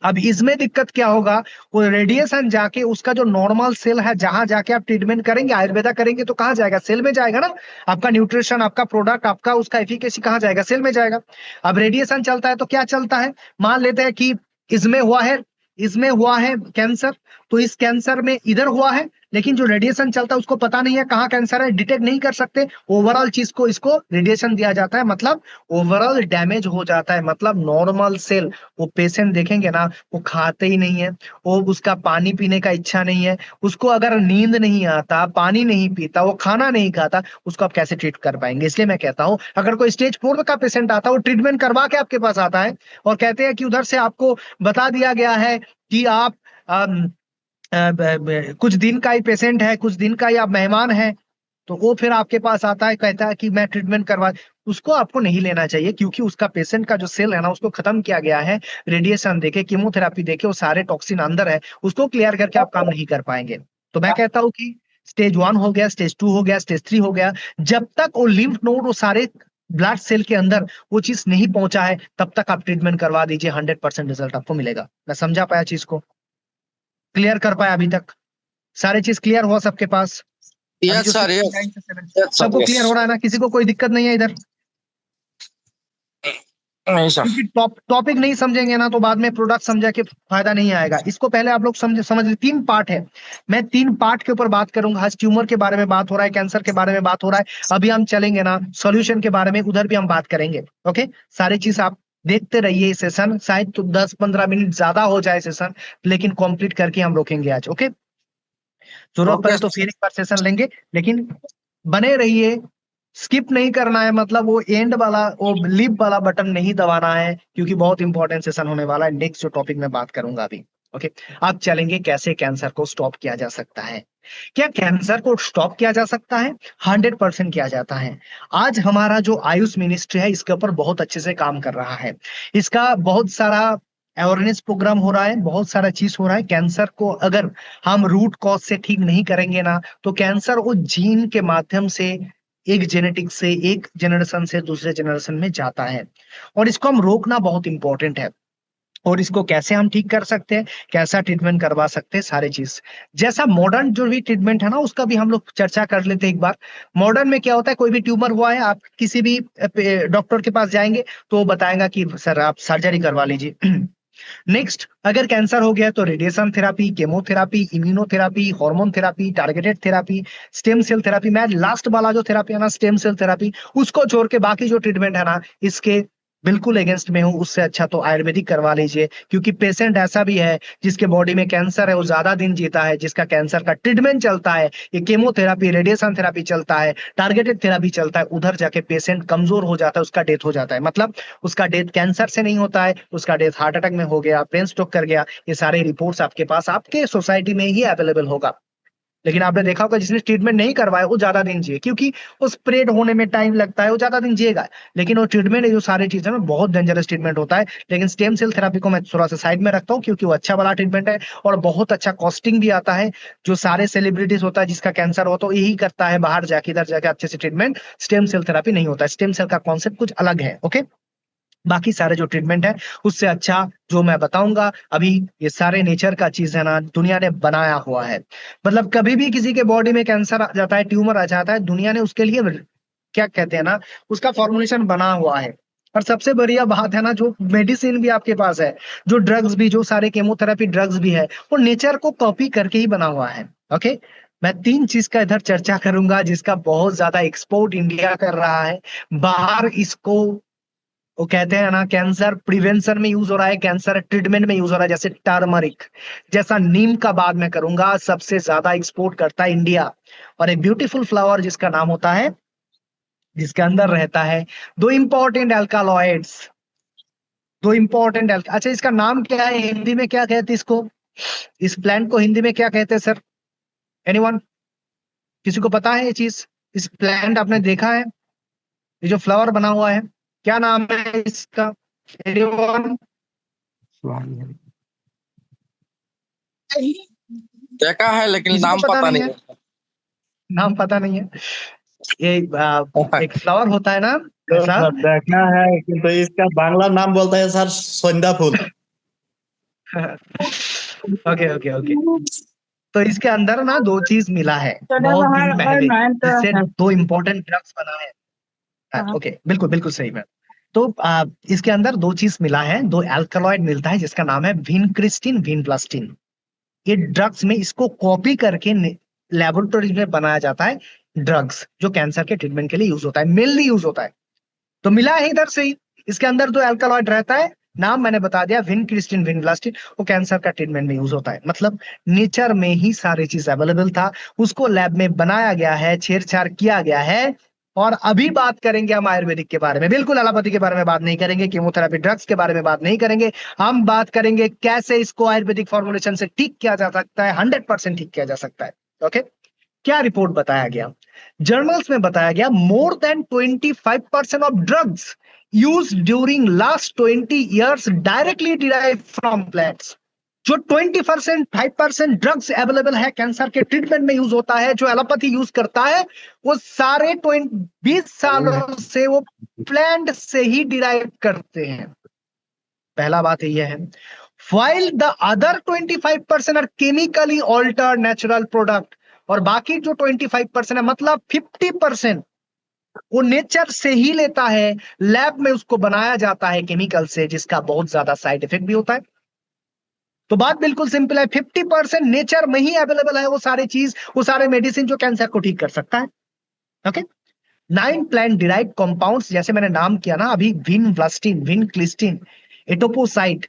अब इसमें दिक्कत क्या होगा? वो रेडिएशन जाके उसका जो नॉर्मल सेल है, जहां जाके आप ट्रीटमेंट करेंगे, आयुर्वेदा करेंगे, तो कहां जाएगा? सेल में जाएगा ना। आपका न्यूट्रिशन, आपका प्रोडक्ट, आपका उसका एफिकेसी कहां जाएगा? सेल में जाएगा। अब रेडिएशन चलता है तो क्या चलता है? मान लेते हैं कि इसमें हुआ है, इसमें हुआ है कैंसर, तो इस कैंसर में इधर हुआ है, लेकिन जो रेडिएशन चलता है उसको पता नहीं है कहाँ कैंसर है, डिटेक्ट नहीं कर सकते। ओवरऑल चीज को इसको रेडिएशन दिया जाता है, मतलब ओवरऑल डैमेज हो जाता है। मतलब नॉर्मल सेल वो पेशेंट देखेंगे ना, वो खाते ही नहीं है, वो उसका पानी पीने का इच्छा नहीं है, उसको अगर नींद नहीं आता, पानी नहीं पीता, वो खाना नहीं खाता, उसको आप कैसे ट्रीट कर पाएंगे? इसलिए मैं कहता हूं, अगर कोई स्टेज 4 का पेशेंट आता है, वो ट्रीटमेंट करवा के आपके पास आता है और कहते हैं कि उधर से आपको बता दिया गया है कि आप कुछ दिन का ही पेशेंट है, कुछ दिन का ही आप मेहमान है, तो वो फिर आपके पास आता है, कहता है कि मैं ट्रीटमेंट करवा, उसको आपको नहीं लेना चाहिए। क्योंकि उसका पेशेंट का जो सेल है ना, उसको खत्म किया गया है रेडिएशन देके, कीमोथेरापी देके, वो सारे टॉक्सिन अंदर है, उसको क्लियर करके आप काम नहीं कर पाएंगे। तो मैं कहता हूं कि स्टेज 1 हो गया, स्टेज 2 हो गया, स्टेज 3 हो गया, जब तक वो लिम्फ नोड, वो सारे ब्लड सेल के अंदर वो चीज नहीं पहुंचा है, तब तक आप ट्रीटमेंट करवा दीजिए, 100% रिजल्ट आपको मिलेगा। मैं समझा पाया चीज को? क्लियर कर पाया अभी तक? सारी चीज क्लियर हुआ सबके पास? अभी यस जो सर, 69 यस। से 70 यस सर, सबको यस। क्लियर हो रहा है ना? किसी को कोई दिक्कत नहीं है इधर? नहीं सर। क्योंकि टॉपिक नहीं समझेंगे ना, तो बाद में प्रोडक्ट समझा के फायदा नहीं आएगा। इसको पहले आप लोग समझ लीजिए, 3 पार्ट है। मैं 3 पार्ट के ऊपर बात करूंगा। आज ट्यूमर के बारे में बात हो रहा है, कैंसर के बारे में बात हो रहा है, अभी हम चलेंगे ना सॉल्यूशन के बारे में, उधर भी हम बात करेंगे। ओके, सारी चीज आप देखते रहिए। सेशन शायद तो 10-15 मिनट ज्यादा हो जाए सेशन, लेकिन कंप्लीट करके हम रोकेंगे आज। ओके, जरूरत ओके पड़े तो सर। फिर एक बार सेशन लेंगे, लेकिन बने रहिए। स्किप नहीं करना है, मतलब वो एंड वाला, वो लीव वाला बटन नहीं दबाना है, क्योंकि बहुत इंपॉर्टेंट सेशन होने वाला है। नेक्स्ट जो टॉपिक में बात करूंगा अभी। ओके, अब चलेंगे कैसे कैंसर को स्टॉप किया जा सकता है। क्या कैंसर को स्टॉप किया जा सकता है? 100% किया जाता है। आज हमारा जो आयुष मिनिस्ट्री है, इसके ऊपर बहुत अच्छे से काम कर रहा है। इसका बहुत सारा अवेयरनेस प्रोग्राम हो रहा है, बहुत सारा चीज हो रहा है। कैंसर को अगर हम रूट कॉज से ठीक नहीं करेंगे ना, तो कैंसर वो जीन के माध्यम से एक जेनेटिक से एक जनरेशन से दूसरे जनरेशन में जाता है, और इसको हम रोकना बहुत इंपॉर्टेंट है। और इसको कैसे हम ठीक कर सकते हैं, कैसा ट्रीटमेंट करवा सकते हैं, सारे चीज जैसा मॉडर्न जो भी ट्रीटमेंट है ना, उसका भी हम लोग चर्चा कर लेते हैं एक बार। मॉडर्न में क्या होता है, कोई भी ट्यूमर हुआ है, आप किसी भी डॉक्टर के पास जाएंगे तो वो बताएगा कि सर आप सर्जरी करवा लीजिए। नेक्स्ट, अगर कैंसर हो गया तो radiation therapy, chemotherapy, immunotherapy, hormone therapy, targeted therapy, stem cell therapy. मैं लास्ट वाला जो थेरापी है ना, स्टेम सेल थेरापी, उसको छोड़ के बाकी जो ट्रीटमेंट है ना, इसके बिल्कुल अगेंस्ट में हूँ। उससे अच्छा तो आयुर्वेदिक करवा लीजिए। क्योंकि पेशेंट ऐसा भी है जिसके बॉडी में कैंसर है, वो ज्यादा दिन जीता है, जिसका कैंसर का ट्रीटमेंट चलता है, ये केमोथेरापी, रेडिएशन थेरापी चलता है, टारगेटेड थेरापी चलता है, उधर जाके पेशेंट कमजोर हो जाता है, उसका डेथ हो जाता है। मतलब उसका डेथ कैंसर से नहीं होता है, उसका डेथ हार्ट अटैक में हो गया, ब्रेन स्ट्रोक कर गया। ये सारे रिपोर्ट्स आपके पास, आपके सोसाइटी में ही अवेलेबल होगा। लेकिन आपने देखा होगा जिसने ट्रीटमेंट नहीं करवाया वो ज्यादा दिन जिए, क्योंकि वो स्प्रेड होने में टाइम लगता है, वो ज्यादा दिन जिएगा। लेकिन वो ट्रीटमेंट, जो सारी चीजें ना, बहुत डेंजरस ट्रीटमेंट होता है। लेकिन स्टेम सेल थेरापी को मैं थोड़ा सा साइड में रखता हूँ, क्योंकि वो अच्छा वाला ट्रीटमेंट है और बहुत अच्छा कॉस्टिंग भी आता है। जो सारे सेलिब्रिटीज होता है जिसका कैंसर हो, तो यही करता है, बाहर जाके इधर जाके अच्छे से ट्रीटमेंट। स्टेम सेल थेरापी नहीं होता है, स्टेम सेल का कॉन्सेप्ट कुछ अलग है। ओके, बाकी सारे जो ट्रीटमेंट है उससे अच्छा जो मैं बताऊंगा अभी, ये सारे नेचर का चीज है ना, दुनिया ने बनाया हुआ है। मतलब कभी भी किसी के बॉडी में कैंसर आ जाता है, ट्यूमर आ जाता है, दुनिया ने उसके लिए क्या कहते हैं ना, उसका फॉर्मुलेशन बना हुआ है। और सबसे बढ़िया बात है ना, जो मेडिसिन भी आपके पास है, जो ड्रग्स भी, जो सारे केमोथेरेपी ड्रग्स भी है, वो नेचर को कॉपी करके ही बना हुआ है। ओके, मैं 3 चीज का इधर चर्चा करूंगा जिसका बहुत ज्यादा एक्सपोर्ट इंडिया कर रहा है, बाहर इसको वो कहते हैं ना, कैंसर प्रिवेंशन में यूज हो रहा है, कैंसर ट्रीटमेंट में यूज हो रहा है, जैसे टर्मरिक, जैसा नीम का बात मैं करूंगा, सबसे ज्यादा एक्सपोर्ट करता है इंडिया। और एक ब्यूटीफुल फ्लावर जिसका नाम होता है, जिसके अंदर रहता है दो इंपॉर्टेंट अल्कालॉइड्स, अच्छा इसका नाम क्या है हिंदी में, क्या कहते हैं इसको, इस प्लांट को हिंदी में क्या कहते हैं सर? एनीवन, किसी को पता है ये चीज? इस प्लांट आपने देखा है, ये जो फ्लावर बना हुआ है, क्या नाम है इसका? एनीवन? देखा है लेकिन किसी को नाम पता पता नहीं नहीं है? है। नाम पता नहीं है? ये एक फ्लावर होता है ना तो ऐसा। सर देखा है किंतु इसका बांग्ला नाम बोलते हैं सर संध्या फूल। Okay okay okay. तो इसके अंदर ना दो चीज मिला है बहुत दिन पहले, जिससे दो इंपॉर्टेंट ड्रग्स बना है। ओके, बिल्कुल बिल्कुल सही बात। तो इसके अंदर दो चीज मिला है, दो एल्कलॉइड मिलता है, जिसका नाम है विनक्रिस्टिन, विनप्लास्टिन। ये ड्रग्स में इसको कॉपी करके लेबोरेटरीज में बनाया जाता है ड्रग्स, जो कैंसर के ट्रीटमेंट के लिए यूज होता है, मेनली यूज होता है। तो मिला है इधर से ही। इसके अंदर दो अल्कलॉइड रहता है, नाम मैंने बता दिया, विनक्रिस्टिन, विनब्लास्टिन। वो कैंसर का ट्रीटमेंट में यूज होता है, मतलब नेचर में ही सारी चीज अवेलेबल था, उसको लैब में बनाया गया है, छेड़छाड़ किया गया है। और अभी बात करेंगे हम आयुर्वेदिक के बारे में, बिल्कुल एलोपैथी के बारे में बात नहीं करेंगे, कीमोथेरेपी ड्रग्स के बारे में बात नहीं करेंगे। हम बात करेंगे कैसे इसको आयुर्वेदिक फॉर्मुलेशन से ठीक किया जा सकता है, 100% ठीक किया जा सकता है। ओके, क्या रिपोर्ट बताया गया? जर्नल्स में बताया गया more than 25% of drugs use during last 20 years directly derive from plants. जो 20% 5% ड्रग्स अवेलेबल है कैंसर के ट्रीटमेंट में यूज होता है, जो एलोपैथी यूज करता है, वो सारे 20 सालों से वो प्लांट से ही डिराइव करते हैं। पहला बात यह है। while the other 25% are chemically altered natural product, और बाकी जो 25% है, मतलब 50% वो नेचर से ही लेता है, लैब में उसको बनाया जाता है केमिकल से, जिसका बहुत ज्यादा साइड इफेक्ट भी होता है। तो बात बिल्कुल सिंपल है, 50% नेचर में ही अवेलेबल है वो सारे चीज, वो सारे मेडिसिन जो कैंसर को ठीक कर सकता है। ओके, 9 प्लांट डिराइव कंपाउंड्स, जैसे मैंने नाम किया ना अभी, विनब्लास्टिन, विनक्लिस्टिन, एटोपोसाइट,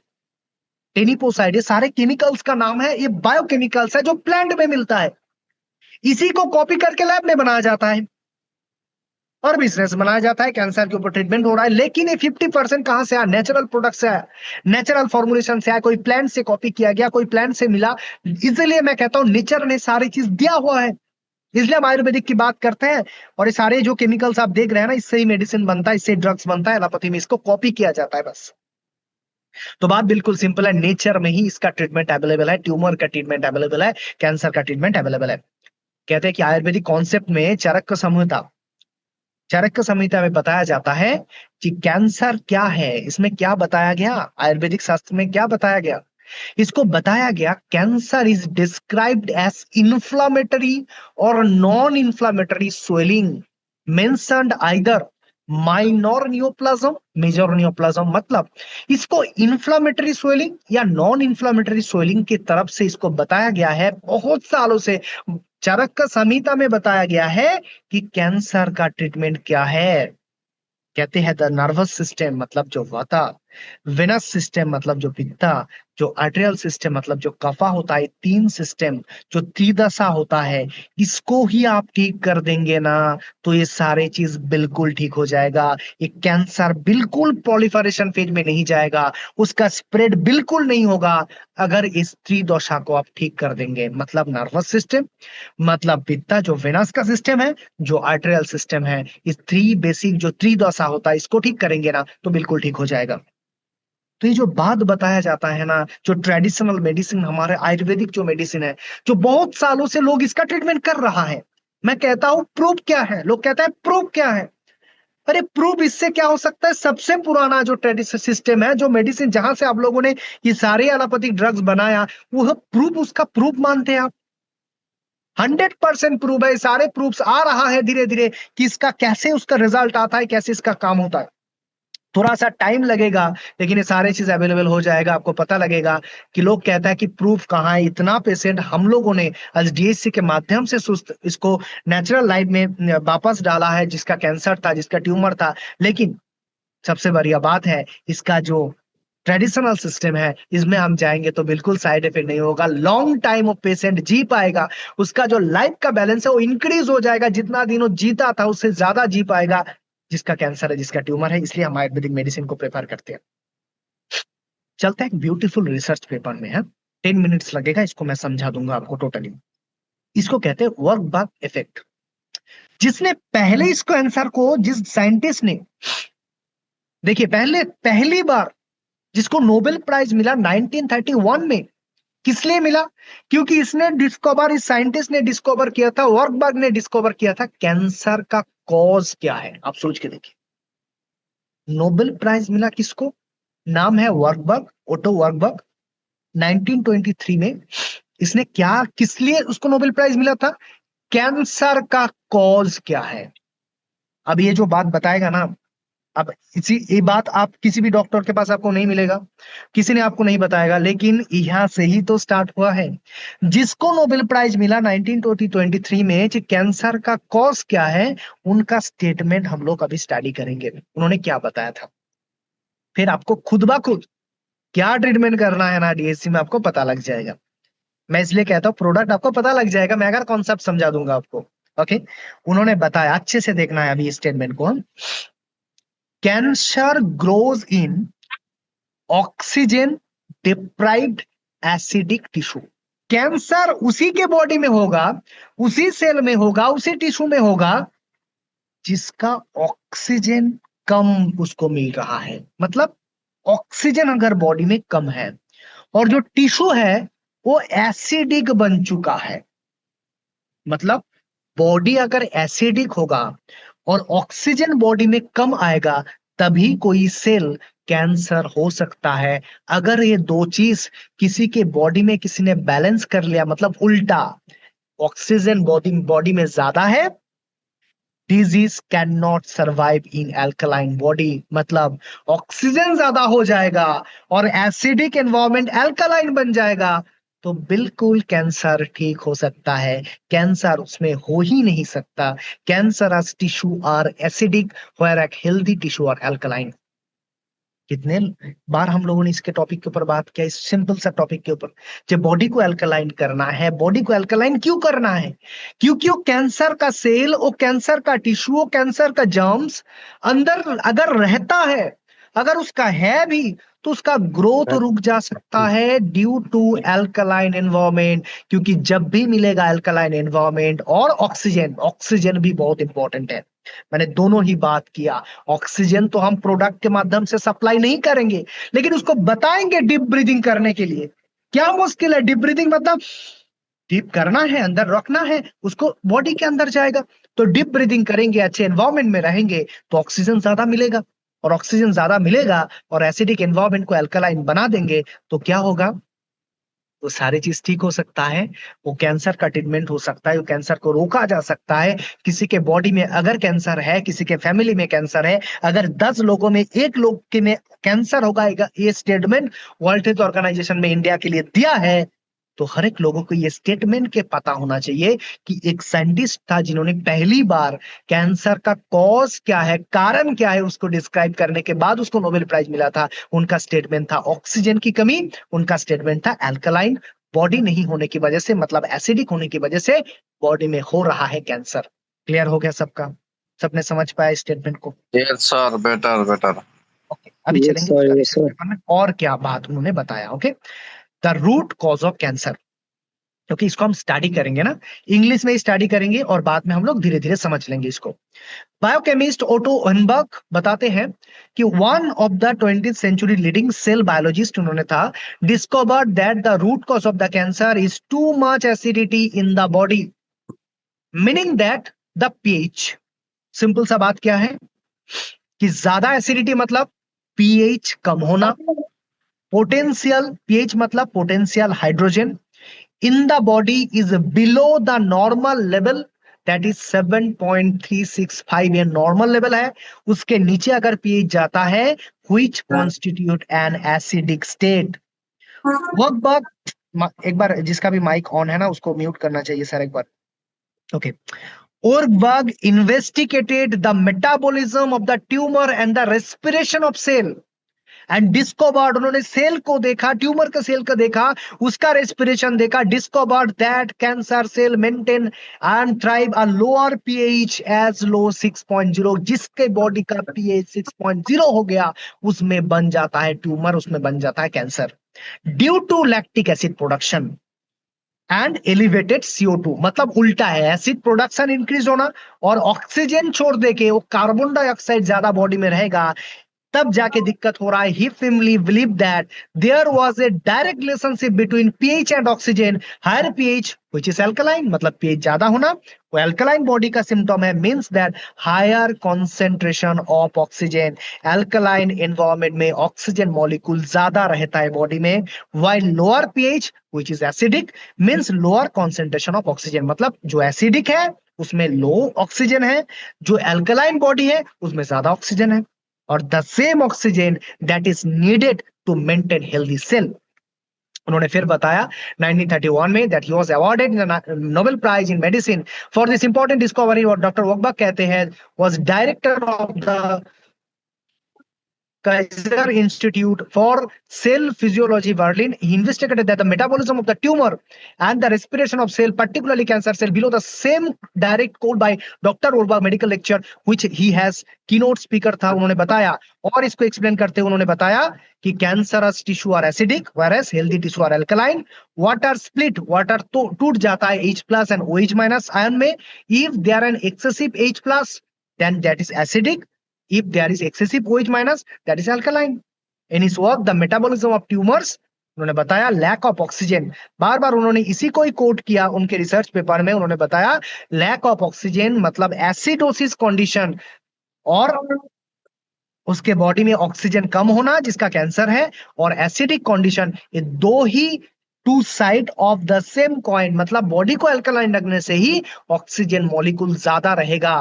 टेनिपोसाइड, ये सारे केमिकल्स का नाम है, ये बायोकेमिकल्स है जो प्लांट में मिलता है। इसी को कॉपी करके लैब में बनाया जाता है और बिजनेस बनाया जाता है, कैंसर के ऊपर ट्रीटमेंट हो रहा है। लेकिन ये 50% कहां से आया? नेचुरल प्रोडक्ट से आया, नेचुरल फॉर्मुलेशन से आया, कोई प्लांट से कॉपी किया गया, कोई प्लांट से मिला। इसलिए मैं कहता हूं नेचर ने सारी चीज दिया हुआ है, इसलिए हम आयुर्वेदिक की बात करते हैं। और ये सारे जो केमिकल्स आप देख रहे हैं ना, इससे ही मेडिसिन बनता है, इससे ड्रग्स बनता है, एलोपैथी में इसको कॉपी किया जाता है बस। तो बात बिल्कुल सिंपल है, नेचर में ही इसका ट्रीटमेंट अवेलेबल है, ट्यूमर का ट्रीटमेंट अवेलेबल है, कैंसर का ट्रीटमेंट अवेलेबल है। कहते हैं कि आयुर्वेदिक कॉन्सेप्ट में चाणक्य संहिता, चाणक्य संहिता में बताया जाता है कि कैंसर क्या है, इसमें क्या बताया गया, आयुर्वेदिक शास्त्र में क्या बताया गया? इसको बताया गया, cancer is described as inflammatory और non inflammatory swelling mentioned either minor neoplasm, major neoplasm. मतलब इसको इन्फ्लामेटरी स्वेलिंग या नॉन इन्फ्लामेटरी स्वेलिंग की तरफ से इसको बताया गया है बहुत सालों से। चाणक्य संहिता में बताया गया है कि कैंसर का ट्रीटमेंट क्या है। कहते हैं द नर्वस सिस्टम, मतलब जो वाता, वेनस सिस्टम मतलब जो पित्ता, जो आर्टेरियल सिस्टम मतलब जो कफा होता है, तीन सिस्टम जो त्रिदशा होता है, इसको ही आप ठीक कर देंगे ना, तो ये सारे चीज बिल्कुल ठीक हो जाएगा। ये कैंसर बिल्कुल प्रोलिफरेशन फेज में नहीं जाएगा, उसका स्प्रेड बिल्कुल नहीं होगा, अगर इस त्रिदशा को आप ठीक कर देंगे। मतलब नर्वस सिस्टम, मतलब पित्ता जो वेनस का सिस्टम है, जो आर्टेरियल सिस्टम है, इस थ्री बेसिक जो त्रिदशा होता है, इसको ठीक करेंगे ना तो बिल्कुल ठीक हो जाएगा। तो ये जो बात बताया जाता है ना, जो ट्रेडिशनल मेडिसिन, हमारे आयुर्वेदिक जो मेडिसिन है, जो बहुत सालों से लोग इसका ट्रीटमेंट कर रहा है, मैं कहता हूं प्रूफ क्या है? लोग कहता है प्रूफ क्या है? अरे प्रूफ इससे क्या हो सकता है? सबसे पुराना जो ट्रेडिशनल सिस्टम है, जो मेडिसिन जहां से आप लोगों ने ये सारे एलोपैथिक ड्रग्स बनाया, वो प्रूफ, उसका प्रूफ मानते हैं आप? 100% प्रूफ है, सारे प्रूफ्स आ रहा है धीरे धीरे कि इसका कैसे उसका रिजल्ट आता है, कैसे इसका काम होता है। थोड़ा सा टाइम लगेगा, लेकिन ये सारे चीज अवेलेबल हो जाएगा, आपको पता लगेगा कि लोग कहता है कि प्रूफ कहाँ है। इतना पेशेंट हम लोगों ने एचडीएससी के माध्यम से सुस्त इसको नेचुरल लाइफ में वापस डाला है, जिसका कैंसर था, जिसका ट्यूमर था, लेकिन सबसे बढ़िया बात है इसका जो ट्रेडिशनल सिस्टम है इसमें हम जाएंगे तो बिल्कुल साइड इफेक्ट नहीं होगा, लॉन्ग टाइम वो पेशेंट जी पाएगा, उसका जो लाइफ का बैलेंस है वो इंक्रीज हो जाएगा, जितना दिन वो जीता था उससे ज्यादा जी पाएगा, जिसका कैंसर है, जिसका ट्यूमर है। इसलिए हम आयुर्वेदिक मेडिसिन को प्रेफर करते हैं। चलते हैं एक ब्यूटीफुल रिसर्च पेपर में है, 10 मिनट्स लगेगा, इसको मैं समझा दूंगा आपको टोटली। इसको कहते हैं वर्क बग इफेक्ट। जिसने पहले इसको आंसर को, जिस साइंटिस्ट ने, देखिए पहली बार जिसको नोबेल प्राइज मिला 1931 में, किस लिए मिला? क्योंकि इसने डिस्कवर, इस साइंटिस्ट ने डिस्कवर किया था, वर्कबर्ग ने डिस्कवर किया था कैंसर का कॉज क्या है। आप सोच के देखिए, नोबेल प्राइज मिला किसको? नाम है वर्कबर्ग, ओटो वर्कबर्ग। 1923 में इसने क्या, किस लिए उसको नोबेल प्राइज मिला था? कैंसर का कॉज क्या है। अब ये जो बात बताएगा ना, अब इसी ये बात आप किसी भी डॉक्टर के पास आपको नहीं मिलेगा, किसी ने आपको नहीं बताएगा, लेकिन यहां से ही तो स्टार्ट हुआ है। जिसको नोबेल प्राइज मिला 1923 में, कि कैंसर का कॉज क्या है, उनका स्टेटमेंट हम लोग अभी स्टडी करेंगे, उन्होंने क्या बताया था। फिर आपको खुद ब खुद क्या ट्रीटमेंट करना है ना डीएससी में आपको पता लग जाएगा। मैं इसलिए कहता हूँ प्रोडक्ट आपको पता लग जाएगा, मैं अगर कॉन्सेप्ट समझा दूंगा आपको। ओके, उन्होंने बताया, अच्छे से देखना है अभी स्टेटमेंट को। Cancer grows in oxygen deprived acidic tissue. Cancer उसी के बॉडी में होगा, उसी सेल में होगा, उसी टिश्यू में होगा जिसका ऑक्सीजन कम उसको मिल रहा है। मतलब ऑक्सीजन अगर बॉडी में कम है और जो टिश्यू है वो एसिडिक बन चुका है, मतलब बॉडी अगर एसिडिक होगा और ऑक्सीजन बॉडी में कम आएगा तभी कोई सेल कैंसर हो सकता है। अगर ये दो चीज किसी के बॉडी में किसी ने बैलेंस कर लिया, मतलब उल्टा, ऑक्सीजन बॉडी बॉडी में ज्यादा है, disease can not survive in alkaline body, मतलब ऑक्सीजन ज्यादा हो जाएगा और एसिडिक एनवायरमेंट एल्कलाइन बन जाएगा तो बिल्कुल कैंसर ठीक हो सकता है। कैंसर उसमें हो ही नहीं सकता। Cancer as tissue are acidic where healthy tissue are alkaline. कितने बार हम लोगों ने इसके टॉपिक के ऊपर बात किया, इस सिंपल सा टॉपिक के ऊपर। जब बॉडी को अल्कलाइन करना है, बॉडी को अल्कलाइन क्यों करना है? क्योंकि वो कैंसर का सेल, वो कैंसर का टिश्यू, वो कैंसर का जर्म्स अंदर अगर रहता है, अगर उसका है भी, तो उसका ग्रोथ रुक जा सकता है ड्यू टू अल्कलाइन एनवायरमेंट। क्योंकि जब भी मिलेगा अल्कलाइन एनवायरमेंट और ऑक्सीजन, ऑक्सीजन भी बहुत इंपॉर्टेंट है, मैंने दोनों ही बात किया। ऑक्सीजन तो हम प्रोडक्ट के माध्यम से सप्लाई नहीं करेंगे, लेकिन उसको बताएंगे डीप ब्रीदिंग करने के लिए। क्या मुश्किल है? डीप ब्रीदिंग मतलब डीप करना है, अंदर रखना है, उसको बॉडी के अंदर जाएगा। तो डीप ब्रीदिंग करेंगे, अच्छे एनवायरमेंट में रहेंगे तो ऑक्सीजन ज्यादा मिलेगा, और ऑक्सीजन ज्यादा मिलेगा और एसिडिक एनवायरमेंट को अल्कलाइन बना देंगे तो क्या होगा? वो सारी चीज ठीक हो सकता है, वो कैंसर का ट्रीटमेंट हो सकता है, वो कैंसर को रोका जा सकता है। किसी के बॉडी में अगर कैंसर है, किसी के फैमिली में कैंसर है, अगर 10 लोगों में एक लोग के में कैंसर होगा, ये स्टेटमेंट वर्ल्ड हेल्थ ऑर्गेनाइजेशन में इंडिया के लिए दिया है, तो हर एक लोगों को ये स्टेटमेंट के पता होना चाहिए कि एक साइंटिस्ट था जिन्होंने पहली बार कैंसर का कॉज क्या है, कारण क्या है, उसको डिस्क्राइब करने के बाद उसको नोबेल प्राइज मिला था। उनका स्टेटमेंट था ऑक्सीजन की कमी, उनका स्टेटमेंट था अल्कलाइन बॉडी नहीं होने की वजह से, मतलब एसिडिक होने की वजह से बॉडी में हो रहा है कैंसर। क्लियर हो गया सबका? सबने समझ पाया स्टेटमेंट को? Yes sir, better better. Okay, अभी Yes, चलेंगे sir, उसका yes, रिसर्च sir. पेपर में और क्या बात उन्होंने बताया। Okay, the root cause of cancer, क्योंकि इसको हम स्टडी करेंगे ना, इंग्लिश में स्टडी करेंगे और बाद में हम लोग धीरे धीरे समझ लेंगे इसको। बायोकेमिस्ट ओटो हर्नबर्ग बताते हैं कि one of the 20th century leading cell biologist उन्होंने था, discovered that the root cause of the cancer is too much acidity in the body, meaning that the pH. Simple सा बात क्या है कि ज्यादा एसिडिटी मतलब पीएच कम होना, पोटेंशियल, पीएच मतलब potential hydrogen in the body is below the normal level, that is 7.365, ये नॉर्मल लेवल है, उसके नीचे अगर पीएच जाता है which constitute an acidic state। वर्कबर्ग, एक बार जिसका भी माइक ऑन है ना उसको म्यूट करना चाहिए सर एक बार। Okay, Orberg investigated the metabolism of the tumor and the respiration of cell and discovered, उन्होंने सेल को देखा, ट्यूमर का सेल को देखा, उसका रेस्पिरेशन देखा, discovered that cancer cell maintain and thrive a lower pH as low 6.0, जिसके body का पीएच 6.0 हो गया उसमें बन जाता है ट्यूमर, उसमें बन जाता है cancer, due to lactic acid production and elevated CO2। मतलब उल्टा है, एसिड प्रोडक्शन इंक्रीज होना और ऑक्सीजन छोड़ दे के वो कार्बन डाइऑक्साइड ज्यादा बॉडी में रहेगा, तब जाके दिक्कत हो रहा है। ही firmly believed that there was a direct relationship between pH and oxygen. Higher pH which is alkaline, मतलब pH ज्यादा होना वो alkaline body का symptom है, means that higher concentration of oxygen, alkaline environment में oxygen molecule ज्यादा रहता है बॉडी में, while lower pH which is acidic means lower concentration of oxygen, मतलब जो acidic है उसमें लो ऑक्सीजन है, जो अल्कलाइन बॉडी है उसमें ज्यादा ऑक्सीजन है, और the same oxygen that is needed to maintain healthy cell. उन्होंने फिर बताया 1931 में that he was awarded Nobel prize in medicine for this important discovery, और डॉक्टर वॉकबर्ग कहते हैं was director of the Kaiser Institute for Cell Physiology, Berlin. He investigated that the metabolism of the tumor and the respiration of cell, particularly cancer cell, below the same direct code by Dr. Orberg medical lecture, which he has keynote speaker था, उन्होंने बताया, और इसको explain करते हुए उन्होंने बताया कि cancerous tissue are acidic whereas healthy tissue are alkaline, water split, water तो टूट जाता है H+ and OH- आयन में, if they are an excessive H+ then that is acidic, if there is excessive OH-, that is alkaline. In his work The Metabolism of Tumors, उन्होंने बताया lack of oxygen, बार बार उन्होंने इसी को ही coat किया उनके research paper में, उन्होंने बताया लैक ऑफ ऑक्सीजन मतलब एसिडोसिस कंडीशन, और उसके बॉडी में ऑक्सीजन कम होना जिसका कैंसर है, और एसिडिक कंडीशन, ये दो ही two side of the same coin, मतलब बॉडी को अल्कलाइन रखने से ही ऑक्सीजन मॉलिक्यूल ज्यादा रहेगा,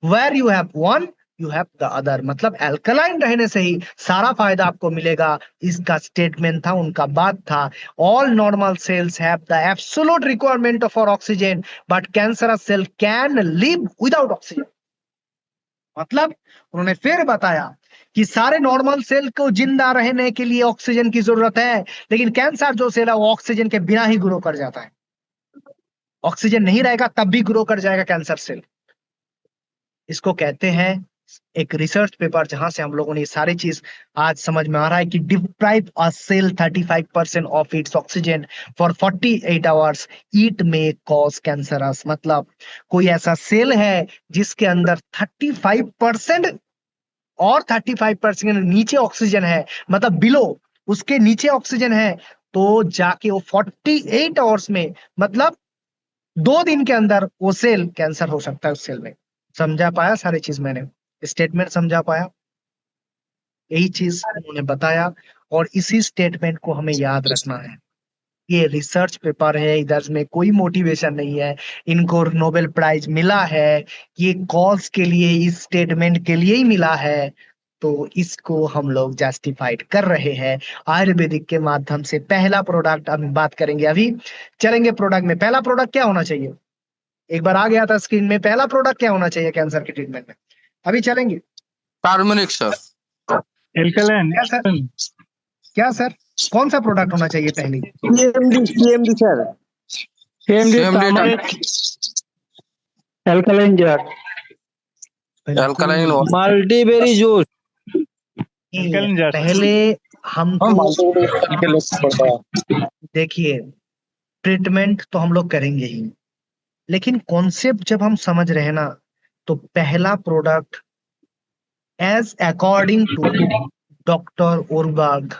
where you have one you have the other, मतलब अल्कलाइन रहने से ही सारा फायदा आपको मिलेगा, इसका स्टेटमेंट था, उनका बात था। All normal cells have the absolute requirement for oxygen but cancerous cell can live without oxygen, मतलब उन्होंने फिर बताया कि सारे नॉर्मल सेल को जिंदा रहने के लिए ऑक्सीजन की जरूरत है, लेकिन कैंसर जो सेल है वो ऑक्सीजन के बिना ही ग्रो कर जाता है, ऑक्सीजन नहीं रहेगा तब भी ग्रो कर जाएगा कैंसर सेल। इसको कहते हैं एक रिसर्च पेपर जहां से हम लोगों ने ये सारी चीज आज समझ में आ रहा है कि deprive a cell 35% of its oxygen for 48 hours it may cause cancerous, मतलब कोई ऐसा सेल है जिसके अंदर 35% और 35% नीचे ऑक्सीजन है, मतलब बिलो उसके नीचे ऑक्सीजन है, तो जाके वो 48 आवर्स में, मतलब 2 दिन के अंदर वो सेल कैंसर हो सकता है उस सेल में। समझा पाया सारी चीज, मैंने स्टेटमेंट समझा पाया, यही चीज उन्होंने बताया, और इसी स्टेटमेंट को हमें याद रखना है। ये रिसर्च पेपर है, इधर में कोई मोटिवेशन नहीं है, इनको नोबेल प्राइज मिला है, ये कॉज के लिए, इस स्टेटमेंट के लिए ही मिला है, तो इसको हम लोग जस्टिफाइड कर रहे हैं आयुर्वेदिक के माध्यम से। पहला प्रोडक्ट हम बात करेंगे, अभी चलेंगे प्रोडक्ट में। पहला प्रोडक्ट क्या होना चाहिए, एक बार आ गया था स्क्रीन में, पहला प्रोडक्ट क्या होना चाहिए कैंसर के ट्रीटमेंट में, अभी चलेंगे। Turmeric sir. एल्कलाइन क्या सर, क्या सर, कौन सा प्रोडक्ट होना चाहिए पहली? CMD sir, CMD CMD turmeric alkaline jar alkaline multiberry juice. Alkaline jar पहले हमको देखिए, ट्रीटमेंट तो हम लोग करेंगे ही, लेकिन कॉन्सेप्ट जब हम समझ रहे हैं ना, तो पहला product as according to doctor Orberg,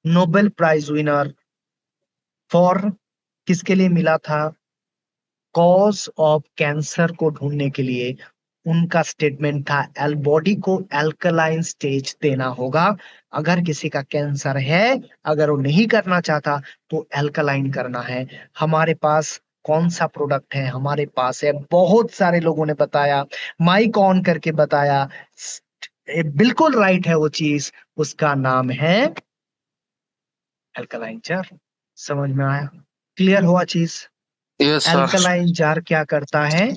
Nobel prize winner for, किसके लिए मिला था, कॉज ऑफ कैंसर को ढूंढने के लिए, उनका स्टेटमेंट था एल बॉडी को अल्कलाइन स्टेज देना होगा, अगर किसी का कैंसर है, अगर वो नहीं करना चाहता तो अल्कलाइन करना है। हमारे पास कौन सा प्रोडक्ट है, हमारे पास है, बहुत सारे लोगों ने बताया, माइक ऑन करके बताया, बिल्कुल राइट है वो चीज, उसका नाम है अल्कलाइन जार। समझ में आया, क्लियर हुआ चीज? Yes sir. अल्कलाइन जार क्या करता है,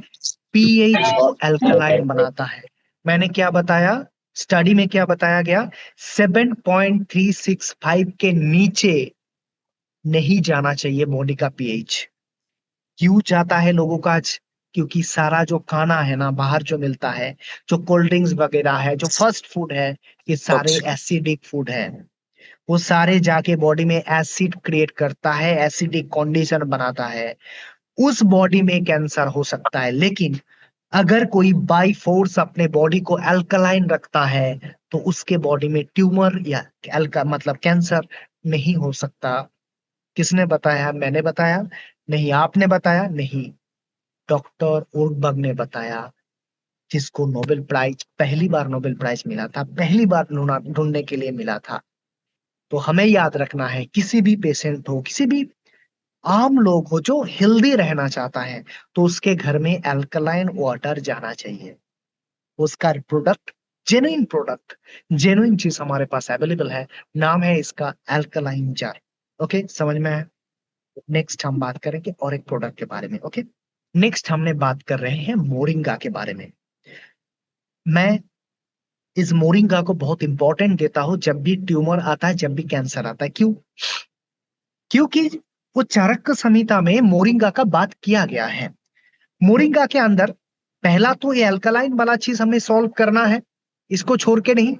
पीएच को अल्कलाइन बनाता है। मैंने क्या बताया, स्टडी में क्या बताया गया, 7.365 के नीचे नहीं जाना चाहिए बॉडी का पीएच। क्यों जाता है लोगों का आज? क्योंकि सारा जो खाना है ना बाहर जो मिलता है, जो कोल्ड ड्रिंक्स वगैरह है, जो फास्ट फूड है, ये सारे एसिडिक फूड है। वो सारे जाके बॉडी में एसिड क्रिएट करता है, एसिडिक कंडीशन बनाता है, उस बॉडी में कैंसर हो सकता है। लेकिन अगर कोई बाई फोर्स अपने बॉडी को अल्कलाइन रखता है तो उसके बॉडी में ट्यूमर या मतलब कैंसर नहीं हो सकता। किसने बताया? मैंने बताया नहीं, आपने बताया नहीं, डॉक्टर ओटबर्ग ने बताया, जिसको नोबेल प्राइज पहली बार नोबेल प्राइज मिला था, पहली बार ढूंढने के लिए मिला था। तो हमें याद रखना है, किसी भी पेशेंट हो, किसी भी आम लोग हो जो हेल्दी रहना चाहता है, तो उसके घर में अल्कलाइन वाटर जाना चाहिए। उसका प्रोडक्ट, जेन्युइन चीज हमारे पास अवेलेबल है, नाम है इसका अल्कलाइन जार। ओके, समझ में है? नेक्स्ट हम बात करेंगे और एक प्रोडक्ट के बारे में। ओके, नेक्स्ट हमने बात कर रहे हैं मोरिंगा के बारे में। मैं इस मोरिंगा को बहुत इंपॉर्टेंट देता हूं जब भी ट्यूमर आता है, जब भी कैंसर आता है। क्यों? क्योंकि वो चाणक्य संहिता में मोरिंगा का बात किया गया है। मोरिंगा के अंदर पहला तो ये अल्कलाइन वाला चीज हमें सॉल्व करना है, इसको छोड़ के नहीं।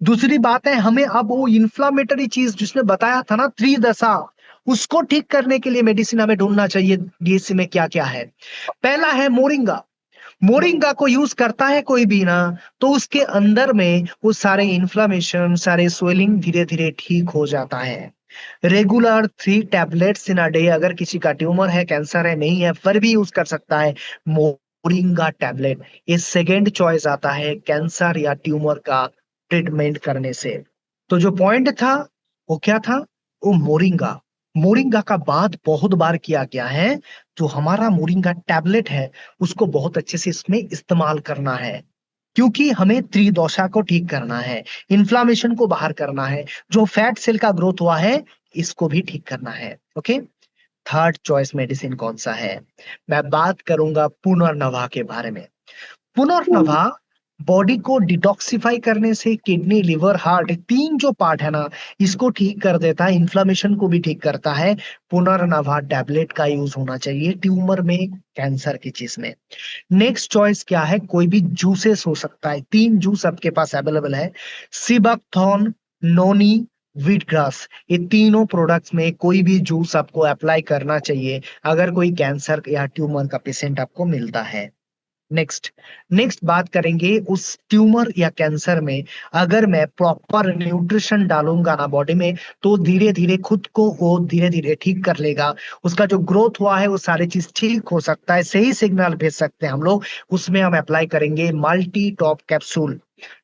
दूसरी बात है, हमें अब वो इन्फ्लामेटरी चीज जिसने बताया था ना, त्रिदशा, उसको ठीक करने के लिए मेडिसिन हमें ढूंढना चाहिए डीएससी में क्या क्या है। पहला है मोरिंगा। मोरिंगा को यूज करता है कोई भी ना, तो उसके अंदर में वो सारे इन्फ्लामेशन, सारे स्वेलिंग धीरे धीरे ठीक हो जाता है। Regular 3 tablets in a day, अगर किसी का ट्यूमर है, कैंसर है, नहीं है, फिर भी यूज कर सकता है मोरिंगा टैबलेट। ये सेकेंड चॉइस आता है कैंसर या ट्यूमर का ट्रीटमेंट करने से। तो जो पॉइंट था वो क्या था? वो मोरिंगा। मोरिंगा का बात बहुत बार किया गया है। जो हमारा मोरिंगा टैबलेट है उसको बहुत अच्छे से इसमें इस्तेमाल करना है, क्योंकि हमें त्रिदोषा को ठीक करना है, इन्फ्लामेशन को बाहर करना है, जो फैट सेल का ग्रोथ हुआ है इसको भी ठीक करना है। ओके, थर्ड चॉइस मेडिसिन कौन सा है? मैं बात करूंगा पुनर्नवा के बारे में। पुनर्नवा बॉडी को डिटॉक्सिफाई करने से किडनी, लिवर, हार्ट, तीन जो पार्ट है ना, इसको ठीक कर देता है, इन्फ्लामेशन को भी ठीक करता है। पुनर्नवा टैबलेट का यूज होना चाहिए ट्यूमर में, कैंसर की चीज में। नेक्स्ट चॉइस क्या है? कोई भी जूसेस हो सकता है, 3 जूस आपके पास अवेलेबल है, सिबकथॉर्न, नोनी, व्हीट ग्रास। ये तीनों प्रोडक्ट्स में कोई भी जूस आपको अप्लाई करना चाहिए अगर कोई कैंसर या ट्यूमर का पेशेंट आपको मिलता है। नेक्स्ट नेक्स्ट बात करेंगे उस ट्यूमर या कैंसर में, अगर मैं प्रॉपर न्यूट्रिशन डालूंगा ना बॉडी में, तो धीरे धीरे खुद को वो धीरे धीरे ठीक कर लेगा। उसका जो ग्रोथ हुआ है वो सारी चीज ठीक हो सकता है, सही सिग्नल भेज सकते हैं हम लोग। उसमें हम अप्लाई करेंगे multi top capsule.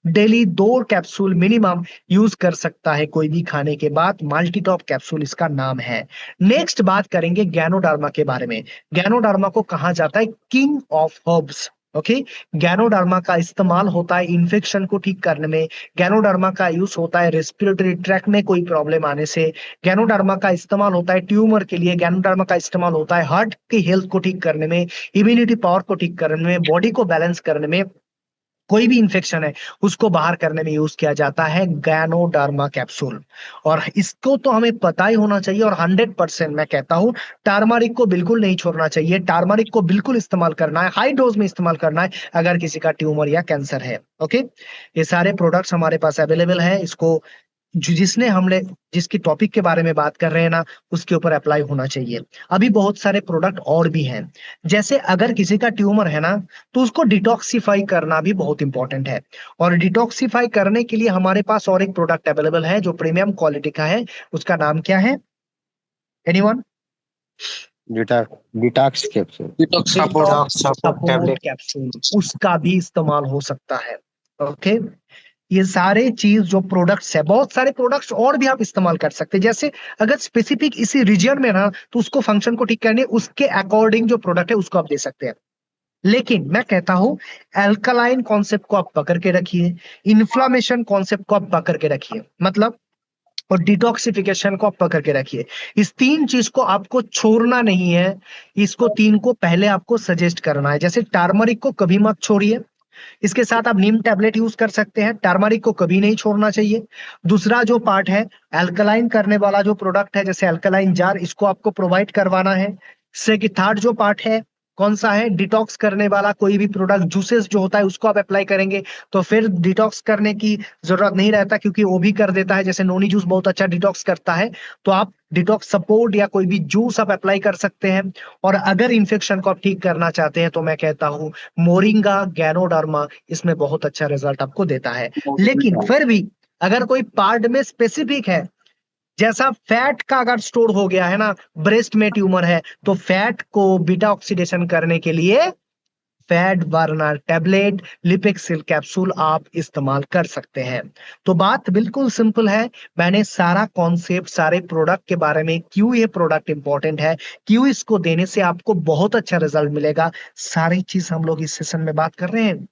Daily 2 capsule minimum use कर सकता है कोई भी खाने के बाद, मल्टी टॉप कैप्सूल इसका नाम है। नेक्स्ट बात करेंगे गैनोडार्मा के बारे में। गैनोडार्मा को कहा जाता है किंग ऑफ हर्ब्स। ओके, गैनोडार्मा का इस्तेमाल होता है इन्फेक्शन को ठीक करने में। गैनोडार्मा का यूज होता है रेस्पिरेटरी ट्रैक में कोई प्रॉब्लम आने से। गैनोडार्मा का इस्तेमाल होता है ट्यूमर के लिए। गैनोडार्मा का इस्तेमाल होता है हार्ट की हेल्थ को ठीक करने में, इम्यूनिटी पावर को ठीक करने में, बॉडी को बैलेंस करने में, कोई भी इंफेक्शन है उसको बाहर करने में यूज किया जाता है गैनोडार्मा कैप्सूल। और इसको तो हमें पता ही होना चाहिए, और 100% मैं कहता हूं टार्मरिक को बिल्कुल नहीं छोड़ना चाहिए। टार्मरिक को बिल्कुल इस्तेमाल करना है, हाई डोज में इस्तेमाल करना है अगर किसी का ट्यूमर या कैंसर है। ओके, ये सारे प्रोडक्ट्स हमारे पास अवेलेबल है। इसको जिसने हमने जिसकी टॉपिक के बारे में बात कर रहे हैं ना, उसके ऊपर अप्लाई होना चाहिए। अभी बहुत सारे प्रोडक्ट और भी हैं, जैसे अगर किसी का ट्यूमर है ना, तो उसको डिटॉक्सिफाई करना भी बहुत इंपॉर्टेंट है। और डिटॉक्सिफाई करने के लिए हमारे पास और एक प्रोडक्ट अवेलेबल है जो प्रीमियम क्वालिटी का है। उसका नाम क्या है? Anyone? Detox capsule. Detox support support capsule, उसका भी इस्तेमाल हो सकता है। ओके, ये सारे चीज जो प्रोडक्ट्स है, बहुत सारे प्रोडक्ट्स और भी आप इस्तेमाल कर सकते हैं। जैसे अगर स्पेसिफिक इसी रीजन में ना, तो उसको फंक्शन को ठीक करने उसके अकॉर्डिंग जो प्रोडक्ट है उसको आप दे सकते हैं। लेकिन मैं कहता हूं अल्कलाइन कॉन्सेप्ट को आप पकड़ के रखिए, इन्फ्लामेशन कॉन्सेप्ट को आप पकड़ के रखिए। मतलब और डिटॉक्सिफिकेशन को आप पकड़ के रखिए। इस 3 चीज को आपको छोड़ना नहीं है, इसको 3 को पहले आपको सजेस्ट करना है। जैसे टर्मरिक को कभी मत छोड़िए, इसके साथ आप नीम टैबलेट यूज कर सकते हैं, टर्मरिक को कभी नहीं छोड़ना चाहिए। दूसरा जो पार्ट है, अल्कलाइन करने वाला जो प्रोडक्ट है जैसे अल्कलाइन जार, इसको आपको प्रोवाइड करवाना है। सेकंड थर्ड जो पार्ट है कौन सा है, डिटॉक्स करने वाला कोई भी प्रोडक्ट, जूसेस जो होता है उसको आप अप्लाई करेंगे तो फिर डिटॉक्स करने की जरूरत नहीं रहता, क्योंकि वो भी कर देता है। जैसे नोनी जूस बहुत अच्छा डिटॉक्स करता है, तो आप डिटॉक्स सपोर्ट या कोई भी जूस आप अप्लाई कर सकते हैं। और अगर इन्फेक्शन को आप ठीक करना चाहते हैं तो मैं कहता हूं मोरिंगा, गैनोडर्मा इसमें बहुत अच्छा रिजल्ट आपको देता है। लेकिन फिर भी अगर कोई पार्ट में स्पेसिफिक है, जैसा फैट का अगर स्टोर हो गया है ना, ब्रेस्ट में ट्यूमर है, तो फैट को बीटा ऑक्सीडेशन करने के लिए फैट बर्नर टैबलेट, लिपेक्सिल कैप्सूल आप इस्तेमाल कर सकते हैं। तो बात बिल्कुल सिंपल है, मैंने सारा कॉन्सेप्ट, सारे प्रोडक्ट के बारे में, क्यों ये प्रोडक्ट इंपॉर्टेंट है, क्यों इसको देने से आपको बहुत अच्छा रिजल्ट मिलेगा, सारी चीज हम लोग इस सेशन में बात कर रहे हैं।